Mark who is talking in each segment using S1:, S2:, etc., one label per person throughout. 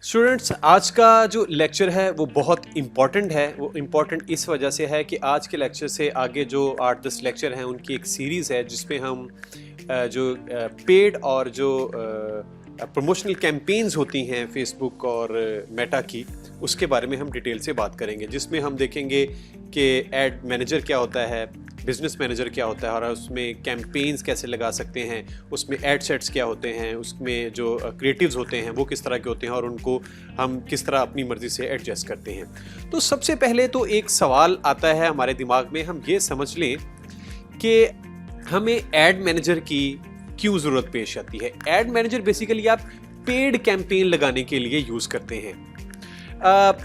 S1: Students, आज का जो लेक्चर है वो बहुत इम्पॉर्टेंट है। वो इम्पॉर्टेंट इस वजह से है कि आज के लेक्चर से आगे जो 8-10 लेक्चर हैं उनकी एक सीरीज़ है जिसमें हम जो पेड और जो प्रमोशनल कैंपेन्स होती हैं फेसबुक और मेटा की, उसके बारे में हम डिटेल से बात करेंगे, जिसमें हम देखेंगे कि एड मैनेजर क्या होता है, बिजनेस मैनेजर क्या होता है और उसमें कैंपेन्स कैसे लगा सकते हैं, उसमें एड सेट्स क्या होते हैं, उसमें जो क्रिएटिव्स होते हैं वो किस तरह के होते हैं और उनको हम किस तरह अपनी मर्ज़ी से एडजस्ट करते हैं। तो सबसे पहले तो एक सवाल आता है हमारे दिमाग में, हम ये समझ लें कि हमें एड मैनेजर की क्यों ज़रूरत पेश आती है। एड मैनेजर बेसिकली आप पेड कैंपेन लगाने के लिए यूज़ करते हैं।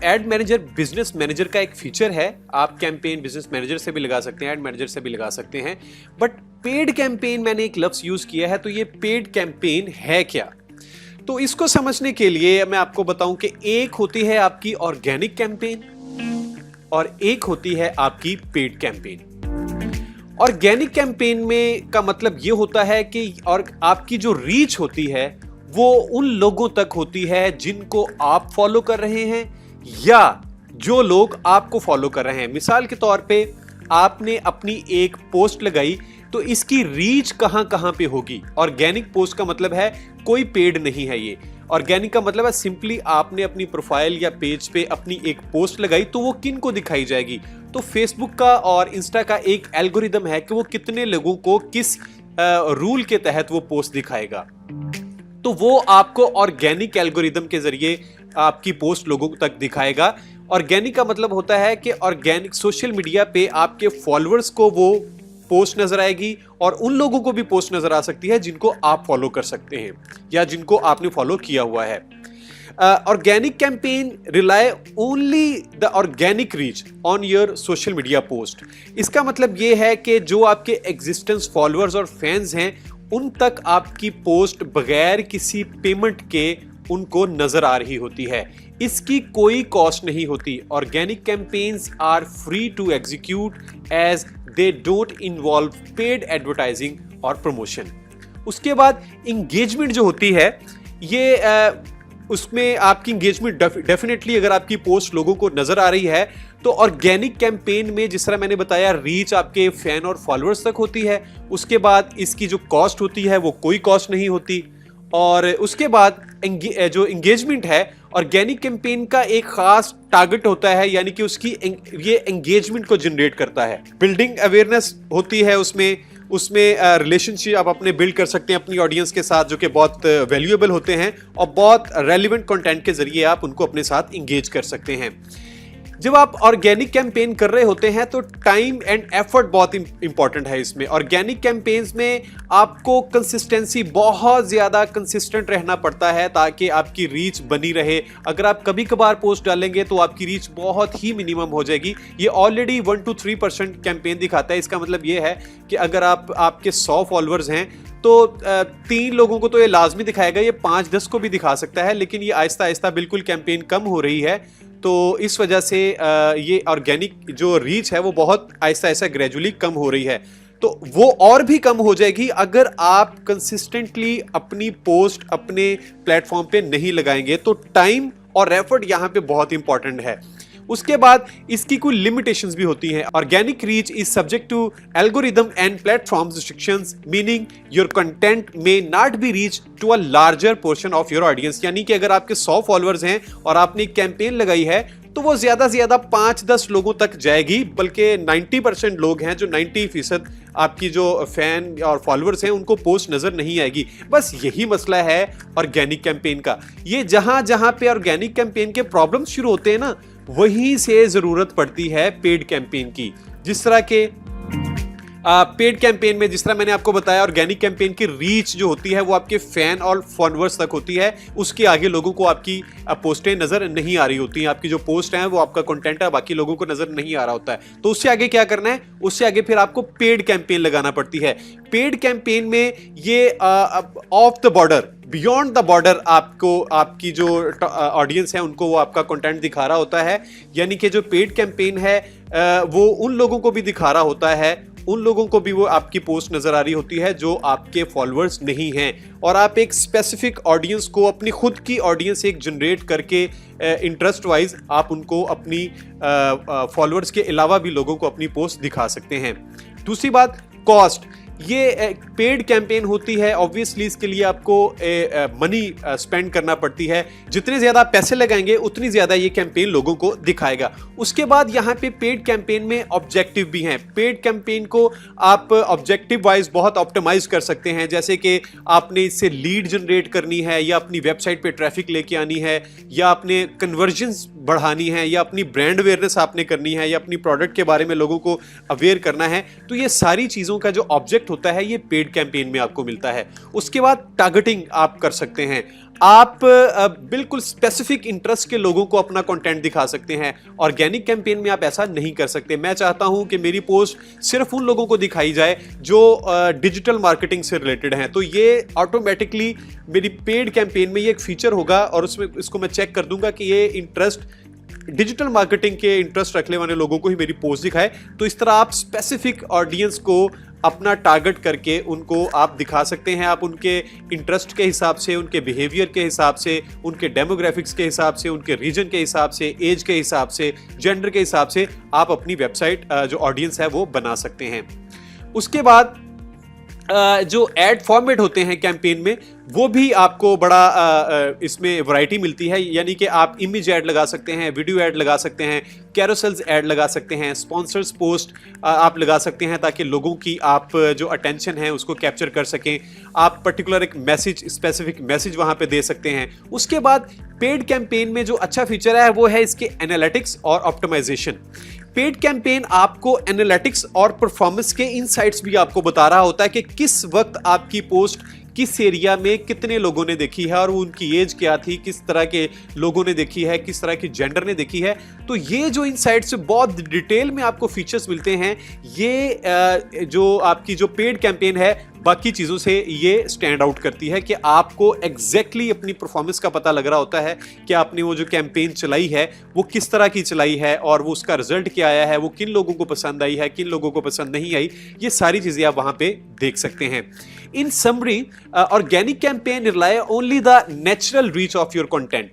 S1: एड मैनेजर बिजनेस मैनेजर का एक फीचर है। आप कैंपेन बिजनेस मैनेजर से भी लगा सकते हैं, एड मैनेजर से भी लगा सकते हैं, बट पेड कैंपेन मैंने एक लफ्ज़ यूज़ किया है, तो ये पेड कैंपेन है क्या? तो इसको समझने के लिए मैं आपको बताऊं कि एक होती है आपकी ऑर्गेनिक कैंपेन और एक होती है आपकी पेड कैंपेन। ऑर्गेनिक कैंपेन में का मतलब ये होता है कि और आपकी जो रीच होती है वो उन लोगों तक होती है जिनको आप फॉलो कर रहे हैं या जो लोग आपको फॉलो कर रहे हैं। मिसाल के तौर पे आपने अपनी एक पोस्ट लगाई तो इसकी रीच कहां कहां पे होगी। ऑर्गेनिक पोस्ट का मतलब है कोई पेड नहीं है। ये ऑर्गेनिक का मतलब है सिंपली आपने अपनी प्रोफाइल या पेज पे अपनी एक पोस्ट लगाई तो वो किन को दिखाई जाएगी। तो फेसबुक का और इंस्टा का एक एल्गोरिदम है कि वो कितने लोगों को किस रूल के तहत वो पोस्ट दिखाएगा। तो वो आपको ऑर्गेनिक एल्गोरिदम के जरिए आपकी पोस्ट लोगों तक दिखाएगा। ऑर्गेनिक का मतलब होता है कि ऑर्गेनिक सोशल मीडिया पे आपके फॉलोअर्स को वो पोस्ट नजर आएगी और उन लोगों को भी पोस्ट नजर आ सकती है जिनको आप फॉलो कर सकते हैं या जिनको आपने फॉलो किया हुआ है। Organic campaign rely only the organic reach on your social media post. इसका मतलब ये है कि जो आपके एग्जिस्टेंस फॉलोअर्स और फैंस हैं उन तक आपकी पोस्ट बगैर किसी पेमेंट के उनको नजर आ रही होती है। इसकी कोई कॉस्ट नहीं होती। Organic campaigns are free to execute as they don't involve paid advertising और प्रमोशन। उसके बाद इंगेजमेंट जो होती है ये उसमें आपकी इंगेजमेंट डेफिनेटली अगर आपकी पोस्ट लोगों को नजर आ रही है तो ऑर्गेनिक कैंपेन में जिस तरह मैंने बताया रीच आपके फैन और फॉलोअर्स तक होती है। उसके बाद इसकी जो कॉस्ट होती है वो कोई कॉस्ट नहीं होती। और उसके बाद जो इंगेजमेंट है ऑर्गेनिक कैंपेन का एक खास टारगेट होता है, यानी कि उसकी ये एंगेजमेंट को जनरेट करता है। बिल्डिंग अवेयरनेस होती है उसमें रिलेशनशिप आप अपने बिल्ड कर सकते हैं अपनी ऑडियंस के साथ जो कि बहुत वैल्यूएबल होते हैं और बहुत रेलिवेंट कंटेंट के जरिए आप उनको अपने साथ इंगेज कर सकते हैं। जब आप ऑर्गेनिक कैंपेन कर रहे होते हैं तो टाइम एंड एफर्ट बहुत इंपॉर्टेंट है इसमें। ऑर्गेनिक कैंपेन्स में आपको कंसिस्टेंसी बहुत ज़्यादा कंसिस्टेंट रहना पड़ता है ताकि आपकी रीच बनी रहे। अगर आप कभी कभार पोस्ट डालेंगे तो आपकी रीच बहुत ही मिनिमम हो जाएगी। ये ऑलरेडी 1 to 3% कैंपेन दिखाता है। इसका मतलब ये है कि अगर आपके 100 फॉलोअर्स हैं तो 3 लोगों को तो ये लाजमी दिखाएगा, ये 5-10 को भी दिखा सकता है, लेकिन ये आहिस्ता आहिस्ता बिल्कुल कैंपेन कम हो रही है। तो इस वजह से ये ऑर्गेनिक जो रीच है वो बहुत आहिस्ता आहिस्ता ग्रेजुअली कम हो रही है। तो वो और भी कम हो जाएगी अगर आप कंसिस्टेंटली अपनी पोस्ट अपने प्लेटफॉर्म पे नहीं लगाएंगे। तो टाइम और एफर्ट यहाँ पे बहुत इंपॉर्टेंट है। उसके बाद इसकी कोई लिमिटेशंस भी होती हैं। Organic reach is subject to algorithm and platform restrictions, meaning your content may not be reach to a larger portion of your audience. यानी कि अगर आपके 100 फॉलोअर्स हैं और आपने एक कैंपेन लगाई है तो वो ज्यादा से ज्यादा 5-10 लोगों तक जाएगी, बल्कि 90% लोग हैं जो 90% आपकी जो फैन और फॉलोअर्स हैं उनको पोस्ट नजर नहीं आएगी। बस यही मसला है ऑर्गेनिक कैंपेन का। ये जहां जहां पे ऑर्गेनिक कैंपेन के प्रॉब्लम शुरू होते हैं ना, वहीं से जरूरत पड़ती है पेड कैंपेन की। जिस तरह के पेड कैंपेन में जिस तरह मैंने आपको बताया ऑर्गेनिक कैंपेन की रीच जो होती है वो आपके फैन और फॉलोअर्स तक होती है, उसके आगे लोगों को आपकी पोस्टें नजर नहीं आ रही होती हैं। आपकी जो पोस्ट है वो आपका कंटेंट है बाकी लोगों को नजर नहीं आ रहा होता है। तो उससे आगे क्या करना है, उससे आगे फिर आपको पेड कैंपेन लगाना पड़ती है। पेड कैंपेन में ये of the border beyond the border आपको आपकी जो ऑडियंस है उनको वो आपका कंटेंट दिखा रहा होता है। यानी कि जो पेड कैंपेन है वो उन लोगों को भी दिखा रहा होता है उन लोगों को भी वो आपकी पोस्ट नजर आ रही होती है जो आपके फॉलोअर्स नहीं हैं, और आप एक स्पेसिफिक ऑडियंस को, अपनी खुद की ऑडियंस एक जनरेट करके इंटरेस्ट वाइज आप उनको अपनी फॉलोअर्स के अलावा भी लोगों को अपनी पोस्ट दिखा सकते हैं। दूसरी बात, कॉस्ट। ये पेड कैंपेन होती है, ऑब्वियसली इसके लिए आपको मनी स्पेंड करना पड़ती है। जितने ज़्यादा पैसे लगाएंगे उतनी ज़्यादा ये कैंपेन लोगों को दिखाएगा। उसके बाद यहाँ पे पेड कैंपेन में ऑब्जेक्टिव भी हैं। पेड कैंपेन को आप ऑब्जेक्टिव वाइज बहुत ऑप्टिमाइज कर सकते हैं, जैसे कि आपने इससे लीड जनरेट करनी है, या अपनी वेबसाइट पे ट्रैफिक लेके आनी है, या आपने कन्वर्जन्स बढ़ानी है, या अपनी ब्रांड अवेयरनेस आपने करनी है, या अपनी प्रोडक्ट के बारे में लोगों को अवेयर करना है। तो ये सारी चीज़ों का जो ऑब्जेक्ट होता है ये पेड कैंपेन में आपको मिलता है। उसके बाद टारगेटिंग आप कर सकते हैं। आप बिल्कुल स्पेसिफिक इंटरेस्ट के लोगों को अपना कंटेंट दिखा सकते हैं। ऑर्गेनिक कैंपेन में आप ऐसा नहीं कर सकते। मैं चाहता हूं कि मेरी पोस्ट सिर्फ उन लोगों को दिखाई जाए जो डिजिटल मार्केटिंग से रिलेटेड हैं, तो ये ऑटोमेटिकली मेरी पेड कैंपेन में ये एक फीचर होगा, और उसमें इसको मैं चेक कर दूंगा कि ये इंटरेस्ट डिजिटल मार्केटिंग के इंटरेस्ट रखने वाले लोगों को ही मेरी पोस्ट दिखाए। तो इस तरह आप स्पेसिफिक ऑडियंस को अपना टारगेट करके उनको आप दिखा सकते हैं। आप उनके इंटरेस्ट के हिसाब से, उनके बिहेवियर के हिसाब से, उनके डेमोग्राफिक्स के हिसाब से, उनके रीजन के हिसाब से, एज के हिसाब से, जेंडर के हिसाब से आप अपनी वेबसाइट जो ऑडियंस है वो बना सकते हैं। उसके बाद जो एड फॉर्मेट होते हैं कैंपेन में, वो भी आपको बड़ा इसमें वैरायटी मिलती है। यानी कि आप इमेज ऐड लगा सकते हैं, वीडियो ऐड लगा सकते हैं, कैरोसेल्स ऐड लगा सकते हैं, स्पॉन्सर्स पोस्ट आप लगा सकते हैं, ताकि लोगों की आप जो अटेंशन है उसको कैप्चर कर सकें। आप पर्टिकुलर एक मैसेज, स्पेसिफिक मैसेज वहाँ पे दे सकते हैं। उसके बाद पेड कैंपेन में जो अच्छा फीचर है वो है इसके एनालिटिक्स और ऑप्टिमाइजेशन। पेड कैंपेन आपको एनालिटिक्स और परफॉर्मेंस के इनसाइट्स भी आपको बता रहा होता है कि किस वक्त आपकी पोस्ट किस एरिया में कितने लोगों ने देखी है, और वो उनकी एज क्या थी, किस तरह के लोगों ने देखी है, किस तरह की जेंडर ने देखी है। तो ये जो इनसाइट्स बहुत डिटेल में आपको फीचर्स मिलते हैं, ये जो आपकी जो पेड कैंपेन है बाकी चीज़ों से ये स्टैंड आउट करती है कि आपको एग्जैक्टली अपनी परफॉर्मेंस का पता लग रहा होता है कि आपने वो जो कैंपेन चलाई है वो किस तरह की चलाई है, और वो उसका रिजल्ट क्या आया है, वो किन लोगों को पसंद आई है, किन लोगों को पसंद नहीं आई। ये सारी चीज़ें आप वहाँ पे देख सकते हैं। इन summary, organic campaign rely only the natural reach of your content,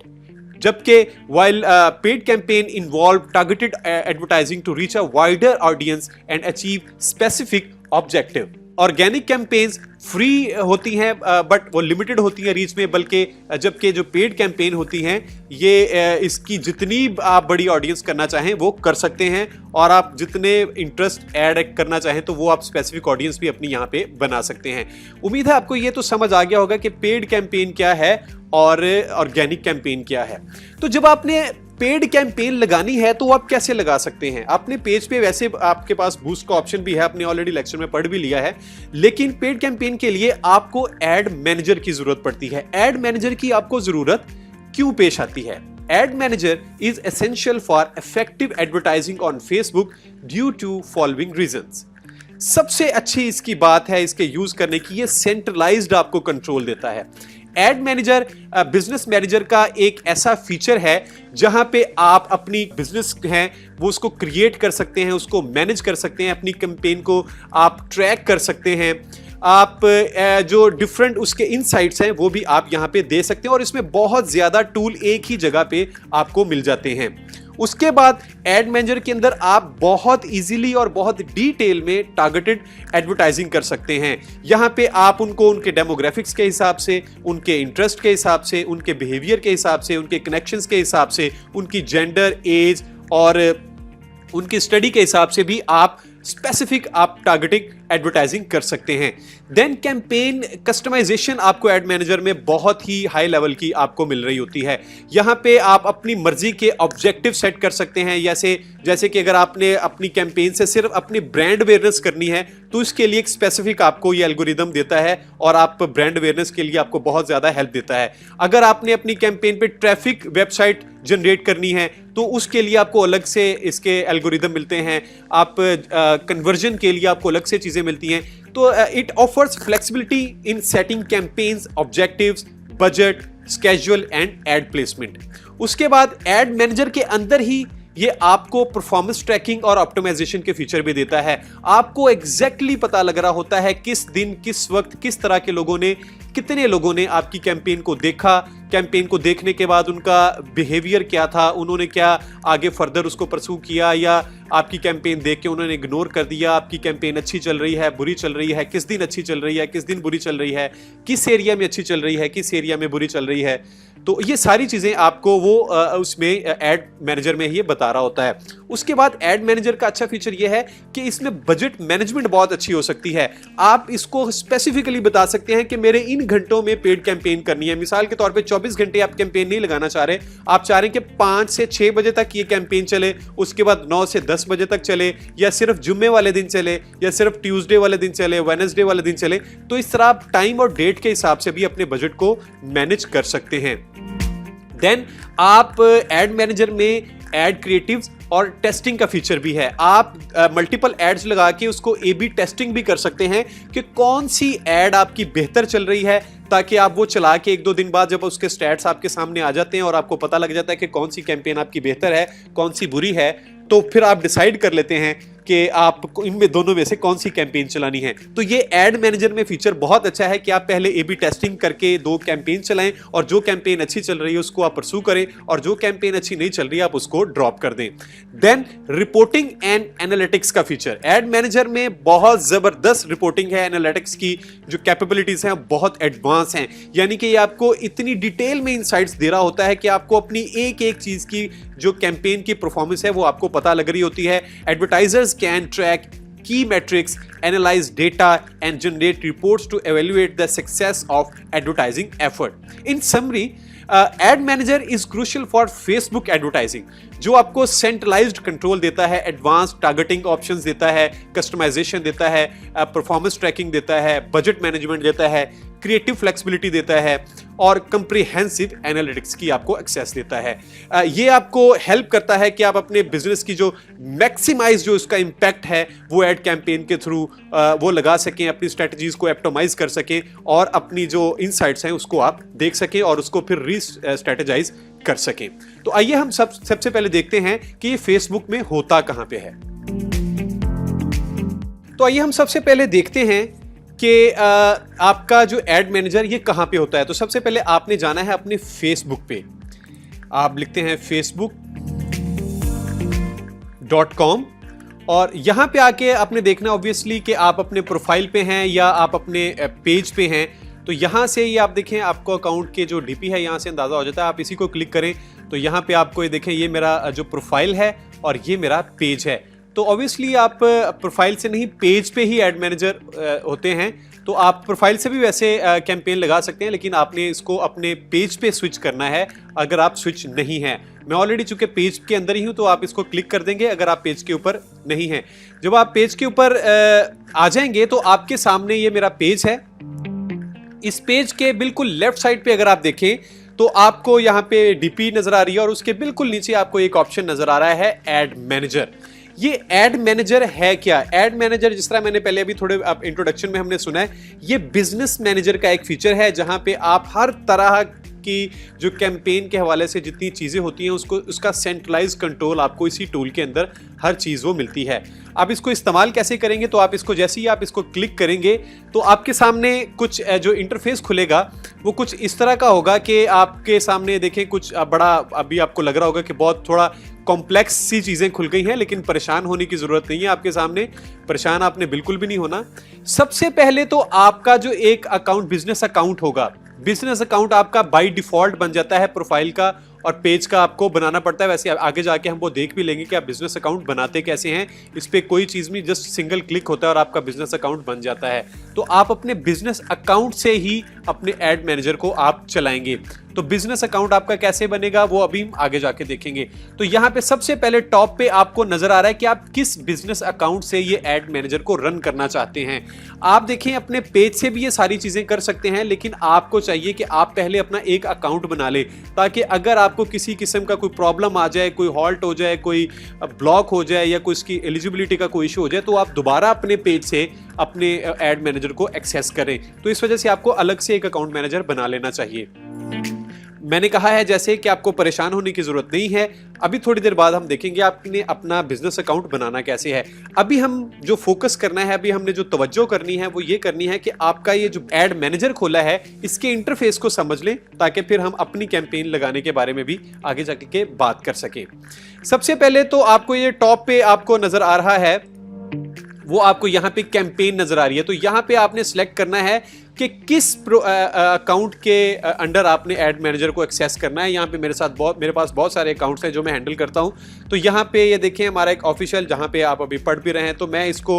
S1: जबकि while paid campaign involve targeted advertising to reach a wider audience and achieve specific objective. Organic campaigns free होती हैं बट वो लिमिटेड होती हैं reach में, बल्कि जबकि जो पेड कैंपेन होती हैं ये इसकी जितनी आप बड़ी ऑडियंस करना चाहें वो कर सकते हैं, और आप जितने इंटरेस्ट ऐड करना चाहें तो वो आप स्पेसिफिक ऑडियंस भी अपनी यहाँ पे बना सकते हैं। उम्मीद है आपको ये तो समझ आ गया होगा कि पेड कैंपेन क्या है और ऑर्गेनिक कैंपेन क्या है। तो जब आपने पेड कैंपेन लगानी है तो आप कैसे लगा सकते हैं? अपने पेज पे वैसे आपके पास बूस्ट का ऑप्शन भी है, आपने ऑलरेडी लेक्चर में पढ़ भी लिया है, लेकिन पेड कैंपेन के लिए आपको एड मैनेजर की जरूरत पड़ती है। एड मैनेजर की आपको जरूरत क्यों पेश आती है? Ad manager is essential for effective advertising on Facebook due to following reasons. सबसे अच्छी इसकी बात है इसके यूज करने की, ये सेंट्रलाइज्ड आपको कंट्रोल देता है। एड मैनेजर बिजनेस मैनेजर का एक ऐसा फीचर है जहां पे आप अपनी बिजनेस है वो उसको क्रिएट कर सकते हैं, उसको मैनेज कर सकते हैं, अपनी कैंपेन को आप ट्रैक कर सकते हैं, आप जो डिफरेंट उसके इनसाइट्स हैं वो भी आप यहां पे दे सकते हैं, और इसमें बहुत ज्यादा टूल एक ही जगह पे आपको मिल जाते हैं। उसके बाद एड मैनेजर के अंदर आप बहुत इजीली और बहुत डिटेल में टारगेटेड एडवर्टाइजिंग कर सकते हैं। यहां पे आप उनको उनके डेमोग्राफिक्स के हिसाब से, उनके इंटरेस्ट के हिसाब से, उनके बिहेवियर के हिसाब से, उनके कनेक्शंस के हिसाब से, उनकी जेंडर, एज और उनकी स्टडी के हिसाब से भी आप स्पेसिफिक आप टारगेटिंग एडवर्टाइजिंग कर सकते हैं। देन कैंपेन कस्टमाइजेशन आपको एड मैनेजर में बहुत ही हाई लेवल की आपको मिल रही होती है। यहाँ पे आप अपनी मर्जी के ऑब्जेक्टिव सेट कर सकते हैं, जैसे कि अगर आपने अपनी कैंपेन से सिर्फ अपनी ब्रांड अवेयरनेस करनी है तो इसके लिए एक स्पेसिफिक आपको ये एल्गोरिदम देता है, और आप ब्रांड अवेयरनेस के लिए आपको बहुत ज्यादा हेल्प देता है। अगर आपने अपनी कैंपेन पे ट्रैफिक वेबसाइट जनरेट करनी है तो उसके लिए आपको अलग से इसके एल्गोरिदम मिलते हैं। आप कन्वर्जन के लिए आपको अलग से चीजें मिलती हैं। तो it offers flexibility in setting campaigns, objectives, budget, schedule and ad placement. उसके बाद एड मैनेजर के अंदर ही ये आपको परफॉर्मेंस ट्रैकिंग और ऑप्टिमाइजेशन के फीचर भी देता है। आपको एग्जैक्टली पता लग रहा होता है किस दिन, किस वक्त, किस तरह के लोगों ने, कितने लोगों ने आपकी कैंपेन को देखा, कैंपेन को देखने के बाद उनका बिहेवियर क्या था, उन्होंने क्या आगे फर्दर उसको परस्यू किया, या आपकी कैंपेन देख के उन्होंने इग्नोर कर दिया। आपकी कैंपेन अच्छी चल रही है, बुरी चल रही है, किस दिन अच्छी चल रही है, किस दिन बुरी चल रही है, किस एरिया में अच्छी चल रही है, किस एरिया में बुरी चल रही है। तो ये सारी चीजें आपको वो उसमें एड मैनेजर में ये बता रहा होता है। उसके बाद एड मैनेजर का अच्छा फीचर ये है कि इसमें बजट मैनेजमेंट बहुत अच्छी हो सकती है। आप इसको स्पेसिफिकली बता सकते हैं कि मेरे इन घंटों में पेड कैंपेन करनी है। मिसाल के तौर पे 24 घंटे आप कैंपेन नहीं लगाना चाह रहे, आप चाह रहे हैं कि 5 से 6 बजे तक ये कैंपेन चले, उसके बाद 9 से 10 बजे तक चले, या सिर्फ जुम्मे वाले दिन चले, या सिर्फ ट्यूसडे वाले दिन चले, वेडनेसडे वाले दिन चले। तो इस तरह आप टाइम और डेट के हिसाब से भी अपने बजट को मैनेज कर सकते हैं। देन आप एड मैनेजर में एड क्रिएटिव्स और टेस्टिंग का फीचर भी है। आप मल्टीपल एड्स लगा के उसको ए बी टेस्टिंग भी कर सकते हैं कि कौन सी एड आपकी बेहतर चल रही है, ताकि आप वो चला के 1-2 दिन बाद जब उसके स्टैट्स आपके सामने आ जाते हैं और आपको पता लग जाता है कि कौन सी कैंपेन आपकी बेहतर है, कौन सी बुरी है, तो फिर आप डिसाइड कर लेते हैं कि आप इनमें दोनों में से कौन सी कैंपेन चलानी है। तो ये एड मैनेजर में फीचर बहुत अच्छा है कि आप पहले ए बी टेस्टिंग करके 2 कैंपेन चलाएं, और जो कैंपेन अच्छी चल रही है उसको आप परस्यू करें, और जो कैंपेन अच्छी नहीं चल रही है आप उसको ड्रॉप कर दें। देन रिपोर्टिंग एंड एनालिटिक्स का फीचर, एड मैनेजर में बहुत जबरदस्त रिपोर्टिंग है। एनालिटिक्स की जो कैपेबिलिटीज हैं बहुत एडवांस हैं, यानी कि ये आपको इतनी डिटेल में इनसाइट्स दे रहा होता है कि आपको अपनी एक एक चीज की जो कैंपेन की परफॉर्मेंस है वो आपको पता लग रही होती है। Advertisers can track key metrics, analyze data and generate reports to evaluate the success of advertising effort. In summary, ad manager is crucial for Facebook advertising, जो आपको सेंट्रलाइज्ड कंट्रोल देता है, एडवांस टारगेटिंग ऑप्शंस देता है, customization देता है, performance trekking देता है, बजट मैनेजमेंट देता है, क्रिएटिव फ्लेक्सिबिलिटी देता है, और कंप्रिहेंसिव एनालिटिक्स की आपको एक्सेस देता है। ये आपको हेल्प करता है कि आप अपने बिजनेस की जो मैक्सिमाइज जो उसका इंपैक्ट है वो एड कैंपेन के थ्रू वो लगा सकें, अपनी स्ट्रेटजीज को ऑप्टिमाइज कर सकें, और अपनी जो इनसाइट्स हैं उसको आप देख सकें और उसको फिर री-स्ट्रेटेजाइज कर सकें। तो आइए हम सबसे पहले देखते हैं कि ये फेसबुक में होता कहां पे है। तो आइए हम सबसे पहले देखते हैं कि आपका जो एड मैनेजर ये कहां पे होता है। तो सबसे पहले आपने जाना है अपने फेसबुक पे, आप लिखते हैं facebook.com, और यहां पे आके आपने देखना ऑब्वियसली कि आप अपने प्रोफाइल पे हैं या आप अपने पेज पे हैं। तो यहां से ये आप देखें आपको अकाउंट के जो डीपी है यहां से अंदाजा हो जाता है। आप इसी को क्लिक करें तो यहां पे आपको ये देखें, ये मेरा जो प्रोफाइल है और ये मेरा पेज है। तो ऑब्वियसली आप प्रोफाइल से नहीं, पेज पे ही एड मैनेजर होते हैं। तो आप प्रोफाइल से भी वैसे कैंपेन लगा सकते हैं, लेकिन आपने इसको अपने पेज पे स्विच करना है अगर आप स्विच नहीं हैं। मैं ऑलरेडी चूंकि पेज के अंदर ही हूं तो आप इसको क्लिक कर देंगे अगर आप पेज के ऊपर नहीं हैं। जब आप पेज के ऊपर आ जाएंगे तो आपके सामने ये मेरा पेज है। इस पेज के बिल्कुल लेफ्ट साइड पे अगर आप देखें तो आपको यहाँ पे डीपी नजर आ रही है, और उसके बिल्कुल नीचे आपको एक ऑप्शन नजर आ रहा है एड मैनेजर। ये एड मैनेजर है क्या? एड मैनेजर जिस तरह मैंने पहले अभी थोड़े इंट्रोडक्शन में हमने सुना है, ये बिजनेस मैनेजर का एक फीचर है जहां पे आप हर तरह की जो कैंपेन के हवाले से जितनी चीजें होती हैं उसका सेंट्रलाइज कंट्रोल आपको इसी टूल के अंदर हर चीज वो मिलती है। आप इसको इस्तेमाल कैसे करेंगे? तो आप इसको जैसे ही आप इसको क्लिक करेंगे तो आपके सामने कुछ जो इंटरफेस खुलेगा वो कुछ इस तरह का होगा कि आपके सामने देखें कुछ बड़ा, अभी आपको लग रहा होगा कि बहुत थोड़ा कॉम्प्लेक्स सी चीजें खुल गई हैं, लेकिन परेशान होने की जरूरत नहीं है। आपके सामने परेशान आपने बिल्कुल भी नहीं होना। सबसे पहले तो आपका जो एक अकाउंट, बिजनेस अकाउंट होगा, बिजनेस अकाउंट आपका बाय डिफॉल्ट बन जाता है। प्रोफाइल का और पेज का आपको बनाना पड़ता है। वैसे आगे जाके हम वो देख भी लेंगे कि आप बिजनेस अकाउंट बनाते कैसे हैं। इस पे कोई चीज नहीं, जस्ट सिंगल क्लिक होता है और आपका बिजनेस अकाउंट बन जाता है। तो आप अपने बिजनेस अकाउंट से ही अपने एड मैनेजर को आप चलाएंगे। तो बिजनेस अकाउंट आपका कैसे बनेगा वो अभी हम आगे जाके देखेंगे। तो यहाँ पे सबसे पहले टॉप पे आपको नजर आ रहा है कि आप किस बिजनेस अकाउंट से ये एड मैनेजर को रन करना चाहते हैं। आप देखें अपने पेज से भी ये सारी चीजें कर सकते हैं, लेकिन आपको चाहिए कि आप पहले अपना एक अकाउंट बना ले, ताकि अगर आपको किसी किस्म का कोई प्रॉब्लम आ जाए, कोई हॉल्ट हो जाए, कोई ब्लॉक हो जाए या कोई इसकी एलिजिबिलिटी का कोई इशू हो जाए, तो आप दोबारा अपने पेज से अपने एड मैनेजर को एक्सेस करें। तो इस वजह से आपको अलग से एक अकाउंट मैनेजर बना लेना चाहिए। मैंने कहा है जैसे कि आपको परेशान होने की जरूरत नहीं है। अभी थोड़ी देर बाद हम देखेंगे आपने अपना बिजनेस अकाउंट बनाना कैसे है। अभी हम जो फोकस करना है, अभी हमने जो तवज्जो करनी है वो ये करनी है कि आपका ये जो एड मैनेजर खोला है इसके इंटरफेस को समझ लें, ताकि फिर हम अपनी कैंपेन लगाने के बारे में भी आगे जाके के बात कर सकें। सबसे पहले तो आपको ये टॉप पे आपको नजर आ रहा है, वो आपको यहाँ पे कैंपेन नजर आ रही है। तो यहाँ पे आपने सिलेक्ट करना है कि किस अकाउंट के अंडर आपने एड मैनेजर को एक्सेस करना है। यहाँ पे मेरे पास बहुत सारे अकाउंट्स हैं जो मैं हैंडल करता हूँ। तो यहाँ पे ये देखें हमारा एक ऑफिशियल, जहाँ पे आप अभी पढ़ भी रहे हैं, तो मैं इसको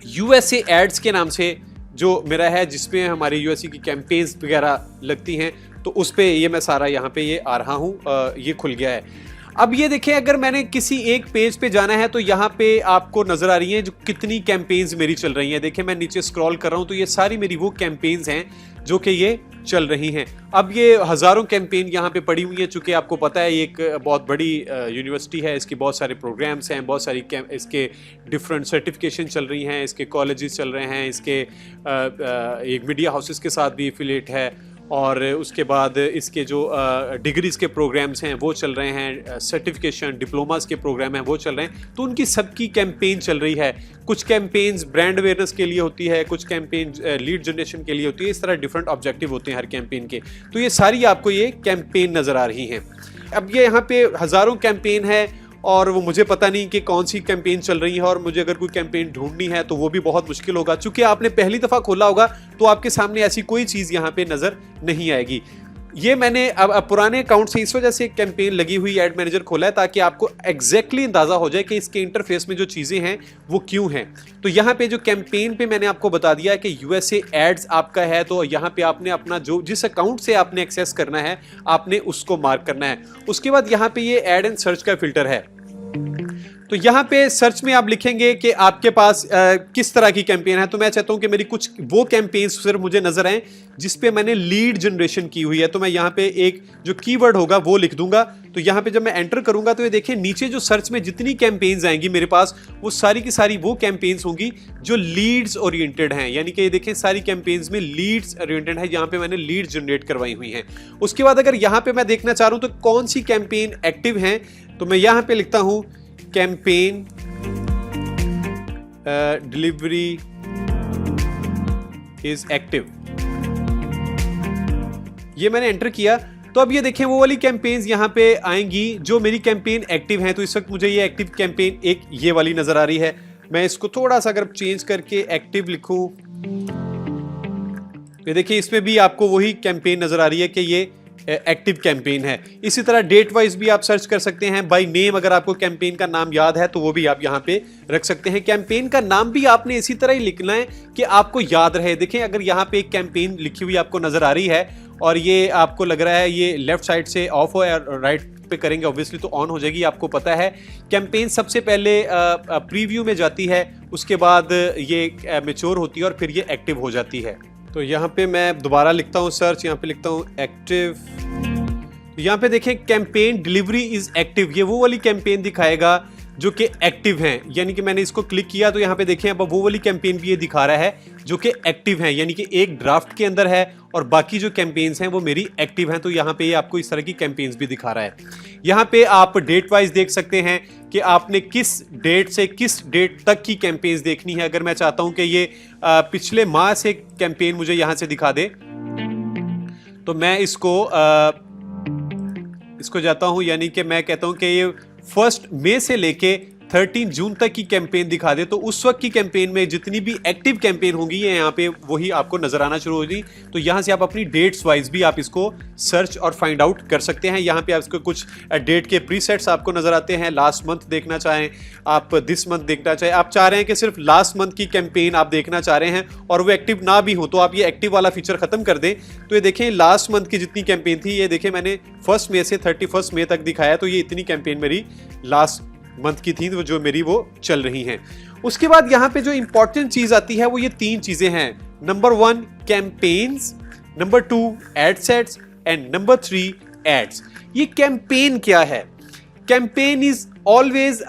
S1: यूएसए एड्स के नाम से जो मेरा है, जिसमें हमारी यूएसए की कैंपेन्स वगैरह लगती हैं, तो उस पे ये मैं सारा यहाँ पे ये आ रहा हूँ, ये खुल गया है। अब ये देखें, अगर मैंने किसी एक पेज पे जाना है तो यहाँ पे आपको नजर आ रही हैं जो कितनी कैंपेन्स मेरी चल रही हैं। देखिए मैं नीचे स्क्रॉल कर रहा हूँ तो ये सारी मेरी वो कैंपेन्स हैं जो कि ये चल रही हैं। अब ये हज़ारों कैंपेन यहाँ पे पड़ी हुई हैं, चूँकि आपको पता है ये एक बहुत बड़ी यूनिवर्सिटी है, इसकी बहुत सारे प्रोग्राम्स हैं, बहुत सारी इसके डिफरेंट सर्टिफिकेशन चल रही हैं, इसके कॉलेजेस चल रहे हैं, इसके एक मीडिया हाउसेस के साथ भी एफिलिएट है, और उसके बाद इसके जो डिग्रीज़ के प्रोग्राम्स हैं वो चल रहे हैं, सर्टिफिकेशन डिप्लोमास के प्रोग्राम हैं वो चल रहे हैं। तो उनकी सबकी कैंपेन चल रही है। कुछ कैंपेन्स ब्रांड अवेयरनेस के लिए होती है, कुछ कैंपेन लीड जनरेशन के लिए होती है। इस तरह डिफरेंट ऑब्जेक्टिव होते हैं हर कैंपेन के। तो ये सारी आपको ये कैंपेन नज़र आ रही हैं। अब ये यहाँ पे हज़ारों कैंपेन है और वो मुझे पता नहीं कि कौन सी कैंपेन चल रही है, और मुझे अगर कोई कैंपेन ढूंढनी है तो वो भी बहुत मुश्किल होगा। चूंकि आपने पहली दफ़ा खोला होगा तो आपके सामने ऐसी कोई चीज़ यहाँ पे नज़र नहीं आएगी। ये मैंने अब पुराने अकाउंट से इस वजह से कैंपेन लगी हुई एड मैनेजर खोला है, ताकि आपको एग्जैक्टली अंदाज़ा हो जाए कि इसके इंटरफेस में जो चीज़ें हैं वो क्यों हैं। तो यहाँ पे जो कैंपेन पे मैंने आपको बता दिया है कि यूएसए एड्स आपका है, तो यहाँ पे आपने अपना जो जिस अकाउंट से आपने एक्सेस करना है आपने उसको मार्क करना है। उसके बाद यहाँ पे ये एड एंड सर्च का फिल्टर है। तो यहाँ पे सर्च में आप लिखेंगे कि आपके पास किस तरह की कैंपेन है। तो मैं चाहता हूँ कि मेरी कुछ वो कैंपेन्स सिर्फ मुझे नजर आए जिस पे मैंने लीड जनरेशन की हुई है। तो मैं यहाँ पे एक जो कीवर्ड होगा वो लिख दूंगा। तो यहाँ पे जब मैं एंटर करूंगा तो ये देखिए नीचे जो सर्च में जितनी कैंपेन्स आएंगी मेरे पास, वो सारी की सारी वो कैंपेन्स होंगी जो लीड्स ओरिएंटेड हैं। यानी कि ये देखें सारी कैंपेन्स में लीड्स ओरिएंटेड है, यहाँ पे मैंने लीड जनरेट करवाई हुई हैं। उसके बाद अगर यहाँ पे मैं देखना चाह रहा हूँ तो कौन सी कैंपेन एक्टिव है, तो मैं यहाँ पे लिखता हूँ कैंपेन डिलीवरी इज एक्टिव। ये मैंने एंटर किया तो अब ये देखें वो वाली कैंपेन्स यहाँ पे आएंगी जो मेरी कैंपेन एक्टिव है। तो इस वक्त मुझे ये एक्टिव कैंपेन एक ये वाली नजर आ रही है। मैं इसको थोड़ा सा अगर चेंज करके एक्टिव लिखूं, ये देखिए इसमें भी आपको वही कैंपेन नजर आ रही है कि ये एक्टिव कैंपेन है। इसी तरह डेट वाइज भी आप सर्च कर सकते हैं, बाय नेम। अगर आपको कैंपेन का नाम याद है तो वो भी आप यहाँ पे रख सकते हैं। कैंपेन का नाम भी आपने इसी तरह ही लिखना है कि आपको याद रहे। देखें अगर यहाँ पे एक कैंपेन लिखी हुई आपको नजर आ रही है और ये आपको लग रहा है ये लेफ्ट साइड से ऑफ हो या राइट पे करेंगे ऑब्वियसली तो ऑन हो जाएगी। आपको पता है कैंपेन सबसे पहले प्रीव्यू में जाती है, उसके बाद ये मैच्योर होती है और फिर ये एक्टिव हो जाती है। तो यहाँ पे मैं दोबारा लिखता हूँ सर्च, यहाँ पे लिखता हूँ एक्टिव। यहाँ पे देखें कैंपेन डिलीवरी इज एक्टिव, ये वो वाली कैंपेन दिखाएगा जो कि एक्टिव हैं। यानी कि मैंने इसको क्लिक किया तो यहाँ पे देखें अब वो वाली कैंपेन भी ये दिखा रहा है जो कि एक्टिव हैं। यानी कि एक ड्राफ्ट के अंदर है और बाकी जो कैंपेन्स हैं वो मेरी एक्टिव हैं। तो यहाँ पे ये आपको इस तरह की कैंपेन्स भी दिखा रहा है। यहाँ पे आप डेट वाइज देख सकते हैं कि आपने किस डेट से किस डेट तक की कैंपेन्स देखनी है। अगर मैं चाहता हूँ कि ये पिछले माह से कैंपेन मुझे यहाँ से दिखा दे तो मैं इसको जाता हूँ, यानी कि मैं कहता हूँ कि ये 1 मई से लेके 13 जून तक की कैंपेन दिखा दे। तो उस वक्त की कैंपेन में जितनी भी एक्टिव कैंपेन होंगी ये यहाँ पे वही आपको नजर आना शुरू होगी। तो यहाँ से आप अपनी डेट्स वाइज भी आप इसको सर्च और फाइंड आउट कर सकते हैं। यहाँ पे आपको कुछ डेट के प्रीसेट्स आपको नजर आते हैं। लास्ट मंथ देखना चाहें आप, दिस मंथ देखना चाहें, आप चाह रहे हैं कि सिर्फ लास्ट मंथ की कैंपेन आप देखना चाह रहे हैं और वो एक्टिव ना भी हो तो आप ये एक्टिव वाला फीचर खत्म कर दें। तो ये देखें लास्ट मंथ की जितनी कैंपेन थी ये देखें मैंने 1 मई से 31 मई तक दिखाया। तो ये इतनी कैंपेन मेरी लास्ट मंथ की थी जो मेरी वो चल रही हैं। उसके बाद यहाँ पे जो इंपॉर्टेंट चीज आती है वो ये 3 चीजें हैं। Number 1 campaigns, number 2 ad sets and number 3 ads. ये कैंपेन क्या है? कैंपेन इज ऑलवेज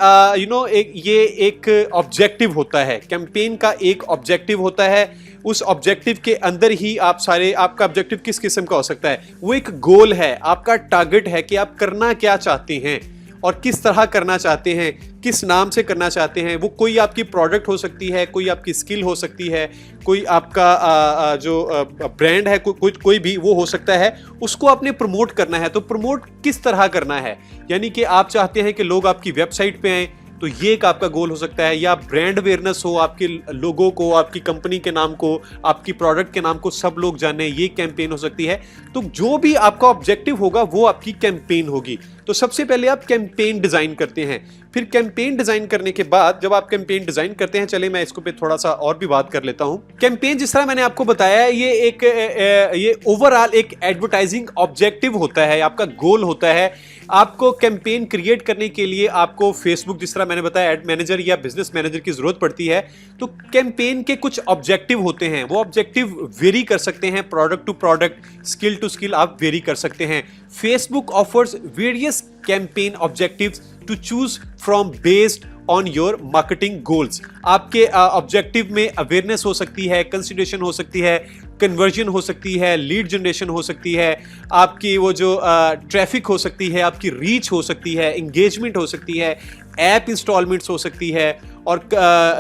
S1: ये एक ऑब्जेक्टिव होता है। कैंपेन का एक ऑब्जेक्टिव होता है उस ऑब्जेक्टिव के अंदर ही आप सारे, आपका ऑब्जेक्टिव किस किस्म का हो सकता है, वो एक गोल है, आपका टारगेट है कि आप करना क्या चाहते हैं और किस तरह करना चाहते हैं, किस नाम से करना चाहते हैं। वो कोई आपकी प्रोडक्ट हो सकती है, कोई आपकी स्किल हो सकती है, कोई आपका जो ब्रांड है, कोई भी वो हो सकता है, उसको आपने प्रमोट करना है। तो प्रमोट किस तरह करना है, यानी कि आप चाहते हैं कि लोग आपकी वेबसाइट पे आएँ, तो ये एक आपका गोल हो सकता है। या ब्रांड अवेयरनेस हो, आपके लोगों को, आपकी कंपनी के नाम को, आपकी प्रोडक्ट के नाम को सब लोग जाने, ये कैंपेन हो सकती है। तो जो भी आपका ऑब्जेक्टिव होगा वो आपकी कैंपेन होगी। तो सबसे पहले आप कैंपेन डिजाइन करते हैं। फिर कैंपेन डिजाइन करने के बाद जब आप कैंपेन डिजाइन करते हैं, चले मैं इसको पे थोड़ा सा और भी बात कर लेता हूं। कैंपेन जिस तरह मैंने आपको बताया है, ये ओवरऑल एक एडवर्टाइजिंग ऑब्जेक्टिव होता है, आपका गोल होता है। आपको कैंपेन क्रिएट करने के लिए आपको फेसबुक, जिस तरह मैंने बताया, एड मैनेजर या बिजनेस मैनेजर की जरूरत पड़ती है। तो कैंपेन के कुछ ऑब्जेक्टिव होते हैं, वो ऑब्जेक्टिव वेरी कर सकते हैं, product to product, skill to skill आप वेरी कर सकते हैं। Facebook offers various campaign objectives to choose from based on your marketing goals. आपके ऑब्जेक्टिव में अवेयरनेस हो सकती है, कंसिडरेशन हो सकती है, कन्वर्जन हो सकती है, लीड जनरेशन हो सकती है, आपकी वो जो ट्रैफिक हो सकती है, आपकी रीच हो सकती है, इंगेजमेंट हो सकती है, ऐप इंस्टॉलमेंट्स हो सकती है, और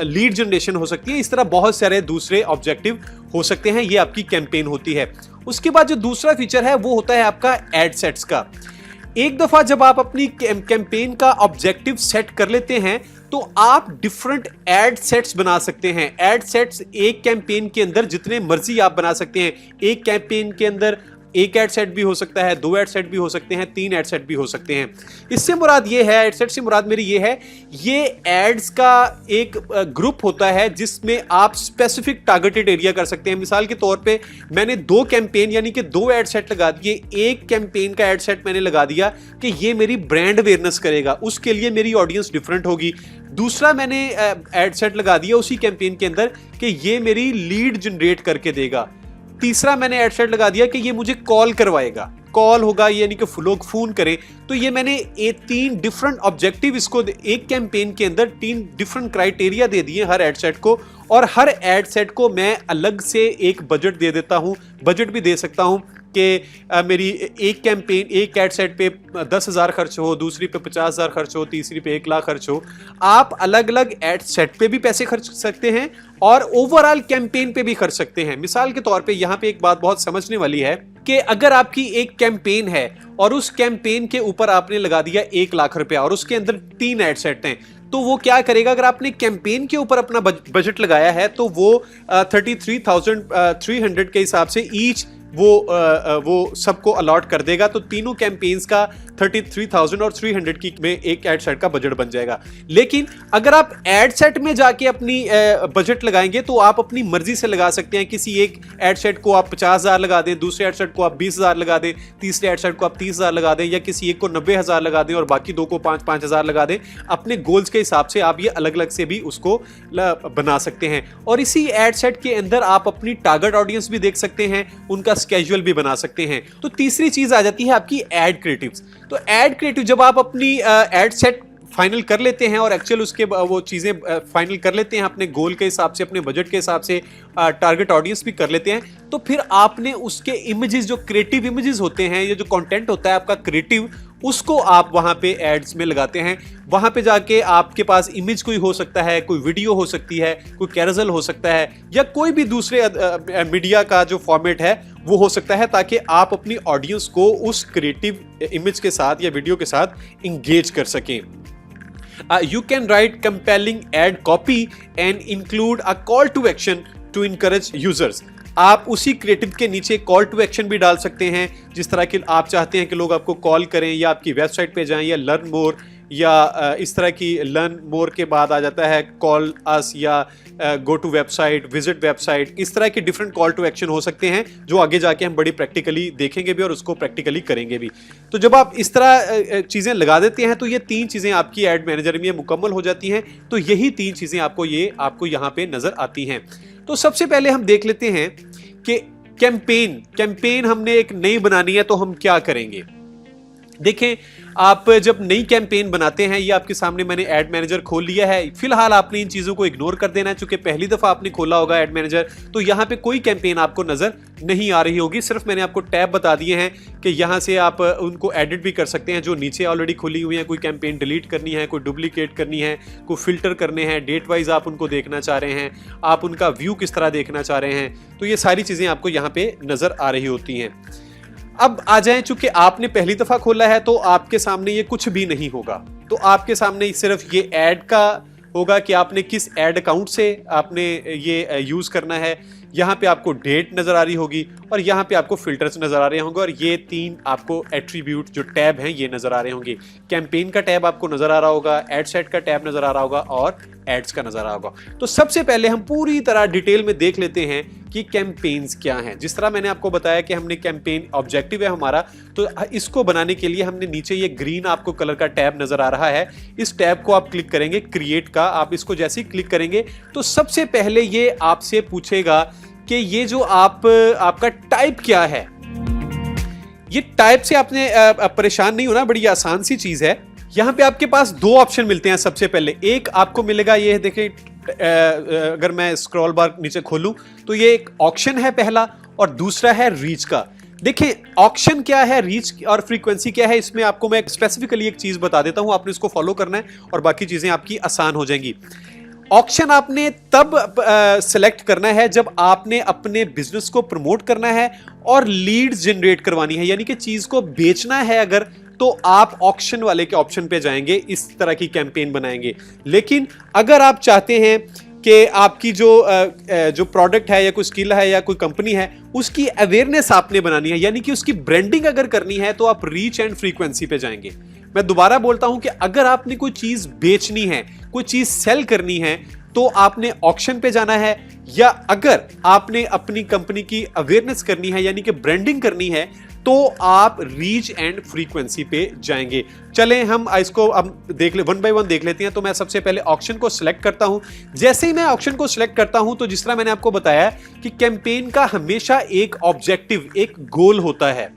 S1: लीड जनरेशन हो सकती है। इस तरह बहुत सारे दूसरे ऑब्जेक्टिव हो सकते हैं। ये आपकी कैंपेन होती है। उसके बाद जो दूसरा फीचर है वो होता है आपका एड सेट्स का। एक दफा जब आप अपनी कैंपेन का ऑब्जेक्टिव सेट कर लेते हैं तो आप डिफरेंट एड सेट्स बना सकते हैं। एड सेट्स एक कैंपेन के अंदर जितने मर्जी आप बना सकते हैं। एक कैंपेन के अंदर एक एड सेट भी हो सकता है, 2 एड सेट भी हो सकते हैं, 3 एड सेट भी हो सकते हैं। इससे मुराद ये है, एड सेट से मुराद मेरी ये है, ये एड्स का एक ग्रुप होता है जिसमें आप स्पेसिफिक टारगेटेड एरिया कर सकते हैं। मिसाल के तौर पे मैंने 2 कैंपेन यानी कि 2 एड सेट लगा दिए। एक कैंपेन का एड सेट मैंने लगा दिया कि ये मेरी ब्रांड अवेयरनेस करेगा, उसके लिए मेरी ऑडियंस डिफरेंट होगी। दूसरा मैंने एड सेट लगा दिया उसी कैंपेन के अंदर कि ये मेरी लीड जनरेट करके देगा। तीसरा मैंने एड सेट लगा दिया कि ये मुझे कॉल करवाएगा, कॉल होगा यानी कि लोग फोन करें। तो ये मैंने 3 डिफरेंट ऑब्जेक्टिव इसको एक कैंपेन के अंदर 3 डिफरेंट क्राइटेरिया दे दिए हर एड सेट को, और हर एड सेट को मैं अलग से एक बजट दे देता हूं। बजट भी दे सकता हूं कि मेरी एक कैंपेन, एक एड सेट पे 10,000 खर्च हो, दूसरी पे 50,000 खर्च हो, तीसरी पे 1 लाख खर्च हो। आप अलग अलग एड सेट पे भी पैसे खर्च सकते हैं और ओवरऑल कैंपेन पे भी खर्च सकते हैं। मिसाल के तौर पे यहाँ पे एक बात बहुत समझने वाली है कि अगर आपकी एक कैंपेन है और उस कैंपेन के ऊपर आपने लगा दिया 1 लाख रुपया और उसके अंदर 3 एड सेट हैं, तो वो क्या करेगा, अगर आपने कैंपेन के ऊपर अपना बजट लगाया है तो वो 33,300 के हिसाब से ईच वो सबको अलॉट कर देगा। तो तीनों कैंपेन्स का 33,000 और 300 की में एक एड सेट का बजट बन जाएगा। लेकिन अगर आप एड सेट में जाके अपनी बजट लगाएंगे तो आप अपनी मर्जी से लगा सकते हैं। किसी एक एड सेट को आप 50,000 लगा दें, दूसरे एड सेट को आप 20,000 लगा दें, तीसरे एड सेट को आप 30,000 लगा दें, या किसी एक को 90,000 लगा दें और बाकी 2 को 5,000 लगा दें। अपने गोल्स के हिसाब से आप ये अलग अलग से भी उसको बना सकते हैं। और इसी एड सेट के अंदर आप अपनी टारगेट ऑडियंस भी देख सकते हैं, उनका स्केड्यूल भी बना सकते हैं। तो तीसरी चीज आ जाती है आपकी एड क्रिएटिव्स। तो एड क्रिएटिव जब आप अपनी एड सेट फाइनल कर लेते हैं और एक्चुअल उसके वो चीजें फाइनल कर लेते हैं अपने गोल के हिसाब से, अपने बजट के हिसाब से, टारगेट ऑडियंस भी कर लेते हैं, तो फिर आपने उसके इमेजेस, जो क्रिएटिव इमेजेस होते हैं, ये जो कंटेंट होता है आपका क्रिएटिव, उसको आप वहां पे एड्स में लगाते हैं। वहां पे जाके आपके पास इमेज कोई हो सकता है, कोई वीडियो हो सकती है, कोई कैरोसेल हो सकता है, या कोई भी दूसरे मीडिया का जो फॉर्मेट है वो हो सकता है, ताकि आप अपनी ऑडियंस को उस क्रिएटिव इमेज के साथ या वीडियो के साथ इंगेज कर सकें। You can write compelling ad copy and include a call to action to encourage users. आप उसी क्रिएटिव के नीचे कॉल टू एक्शन भी डाल सकते हैं, जिस तरह के आप चाहते हैं कि लोग आपको कॉल करें या आपकी वेबसाइट पे जाएं, या लर्न मोर, या इस तरह की लर्न मोर के बाद आ जाता है कॉल अस, या go to website, visit website. इस तरह के डिफरेंट कॉल टू एक्शन हो सकते हैं जो आगे जाके हम बड़ी प्रैक्टिकली देखेंगे भी और उसको प्रैक्टिकली करेंगे भी। तो जब आप इस तरह चीज़ें लगा देते हैं तो ये 3 चीज़ें आपकी एड मैनेजर में मुकम्मल हो जाती हैं। तो यही 3 चीज़ें आपको यहाँ पे नज़र आती हैं। तो सबसे पहले हम देख लेते हैं कि कैंपेन हमने एक नई बनानी है तो हम क्या करेंगे। देखें, आप जब नई कैंपेन बनाते हैं, ये आपके सामने मैंने एड मैनेजर खोल लिया है। फिलहाल आपने इन चीज़ों को इग्नोर कर देना है, चूंकि पहली दफ़ा आपने खोला होगा एड मैनेजर, तो यहाँ पे कोई कैंपेन आपको नज़र नहीं आ रही होगी। सिर्फ मैंने आपको टैब बता दिए हैं कि यहाँ से आप उनको एडिट भी कर सकते हैं जो नीचे ऑलरेडी खुली हुई हैं। कोई कैंपेन डिलीट करनी है, कोई डुप्लीकेट करनी है, कोई फिल्टर करने हैं, डेट वाइज आप उनको देखना चाह रहे हैं, आप उनका व्यू किस तरह देखना चाह रहे हैं, तो ये सारी चीज़ें आपको यहाँ पे नज़र आ रही होती हैं। अब आ जाएं, चूंकि आपने पहली दफा खोला है तो आपके सामने ये कुछ भी नहीं होगा। तो आपके सामने सिर्फ ये ऐड का होगा कि आपने किस ऐड अकाउंट से आपने ये यूज करना है। यहाँ पे आपको डेट नजर आ रही होगी और यहाँ पे आपको फिल्टर्स नजर आ रहे होंगे और ये 3 आपको एट्रीब्यूट जो टैब हैं ये नजर आ रहे होंगे। कैंपेन का टैब आपको नजर आ रहा होगा, एड सेट का टैब नजर आ रहा होगा और एड्स का नजर आ रहा होगा। तो सबसे पहले हम पूरी तरह डिटेल में देख लेते हैं कि कैंपेन्स क्या हैं। जिस तरह मैंने आपको बताया कि हमने कैंपेन ऑब्जेक्टिव है हमारा, तो इसको बनाने के लिए हमने नीचे ये ग्रीन आपको कलर का टैब नजर आ रहा है, इस टैब को आप क्लिक करेंगे, क्रिएट का। आप इसको जैसे ही क्लिक करेंगे तो सबसे पहले ये आपसे पूछेगा कि ये जो आपका टाइप क्या है। ये टाइप से आपने परेशान नहीं होना, बड़ी आसान सी चीज है। यहां पे आपके पास 2 ऑप्शन मिलते हैं। सबसे पहले एक आपको मिलेगा, ये देखिए, अगर मैं स्क्रॉल बार नीचे खोलूं तो ये एक ऑक्शन है पहला, और दूसरा है रीच का। देखिए, ऑक्शन क्या है, रीच और फ्रीक्वेंसी क्या है, इसमें आपको मैं स्पेसिफिकली एक चीज बता देता हूं, आपने इसको फॉलो करना है और बाकी चीजें आपकी आसान हो जाएंगी। ऑक्शन आपने तब सेलेक्ट करना है जब आपने अपने बिजनेस को प्रमोट करना है और लीड्स जनरेट करवानी है, यानी कि चीज को बेचना है अगर, तो आप ऑक्शन वाले के ऑप्शन पे जाएंगे, इस तरह की कैंपेन बनाएंगे। लेकिन अगर आप चाहते हैं कि आपकी जो प्रोडक्ट है या कोई स्किल है या कोई कंपनी है उसकी अवेयरनेस आपने बनानी है, यानी कि उसकी ब्रांडिंग अगर करनी है, तो आप रीच एंड फ्रीक्वेंसी पे जाएंगे। मैं दोबारा बोलता हूं कि अगर आपने कोई चीज बेचनी है, कोई चीज सेल करनी है, तो आपने ऑक्शन पे जाना है, या अगर आपने अपनी कंपनी की अवेयरनेस करनी है यानी कि ब्रांडिंग करनी है, तो आप रीच एंड फ्रीक्वेंसी पे जाएंगे। चलें हम इसको अब देख ले, 1 बाय 1 देख लेते हैं। तो मैं सबसे पहले ऑक्शन को सिलेक्ट करता हूं। जैसे ही मैं ऑक्शन को सिलेक्ट करता हूं, तो जिस तरह मैंने आपको बताया कि कैंपेन का हमेशा एक ऑब्जेक्टिव, एक गोल होता है।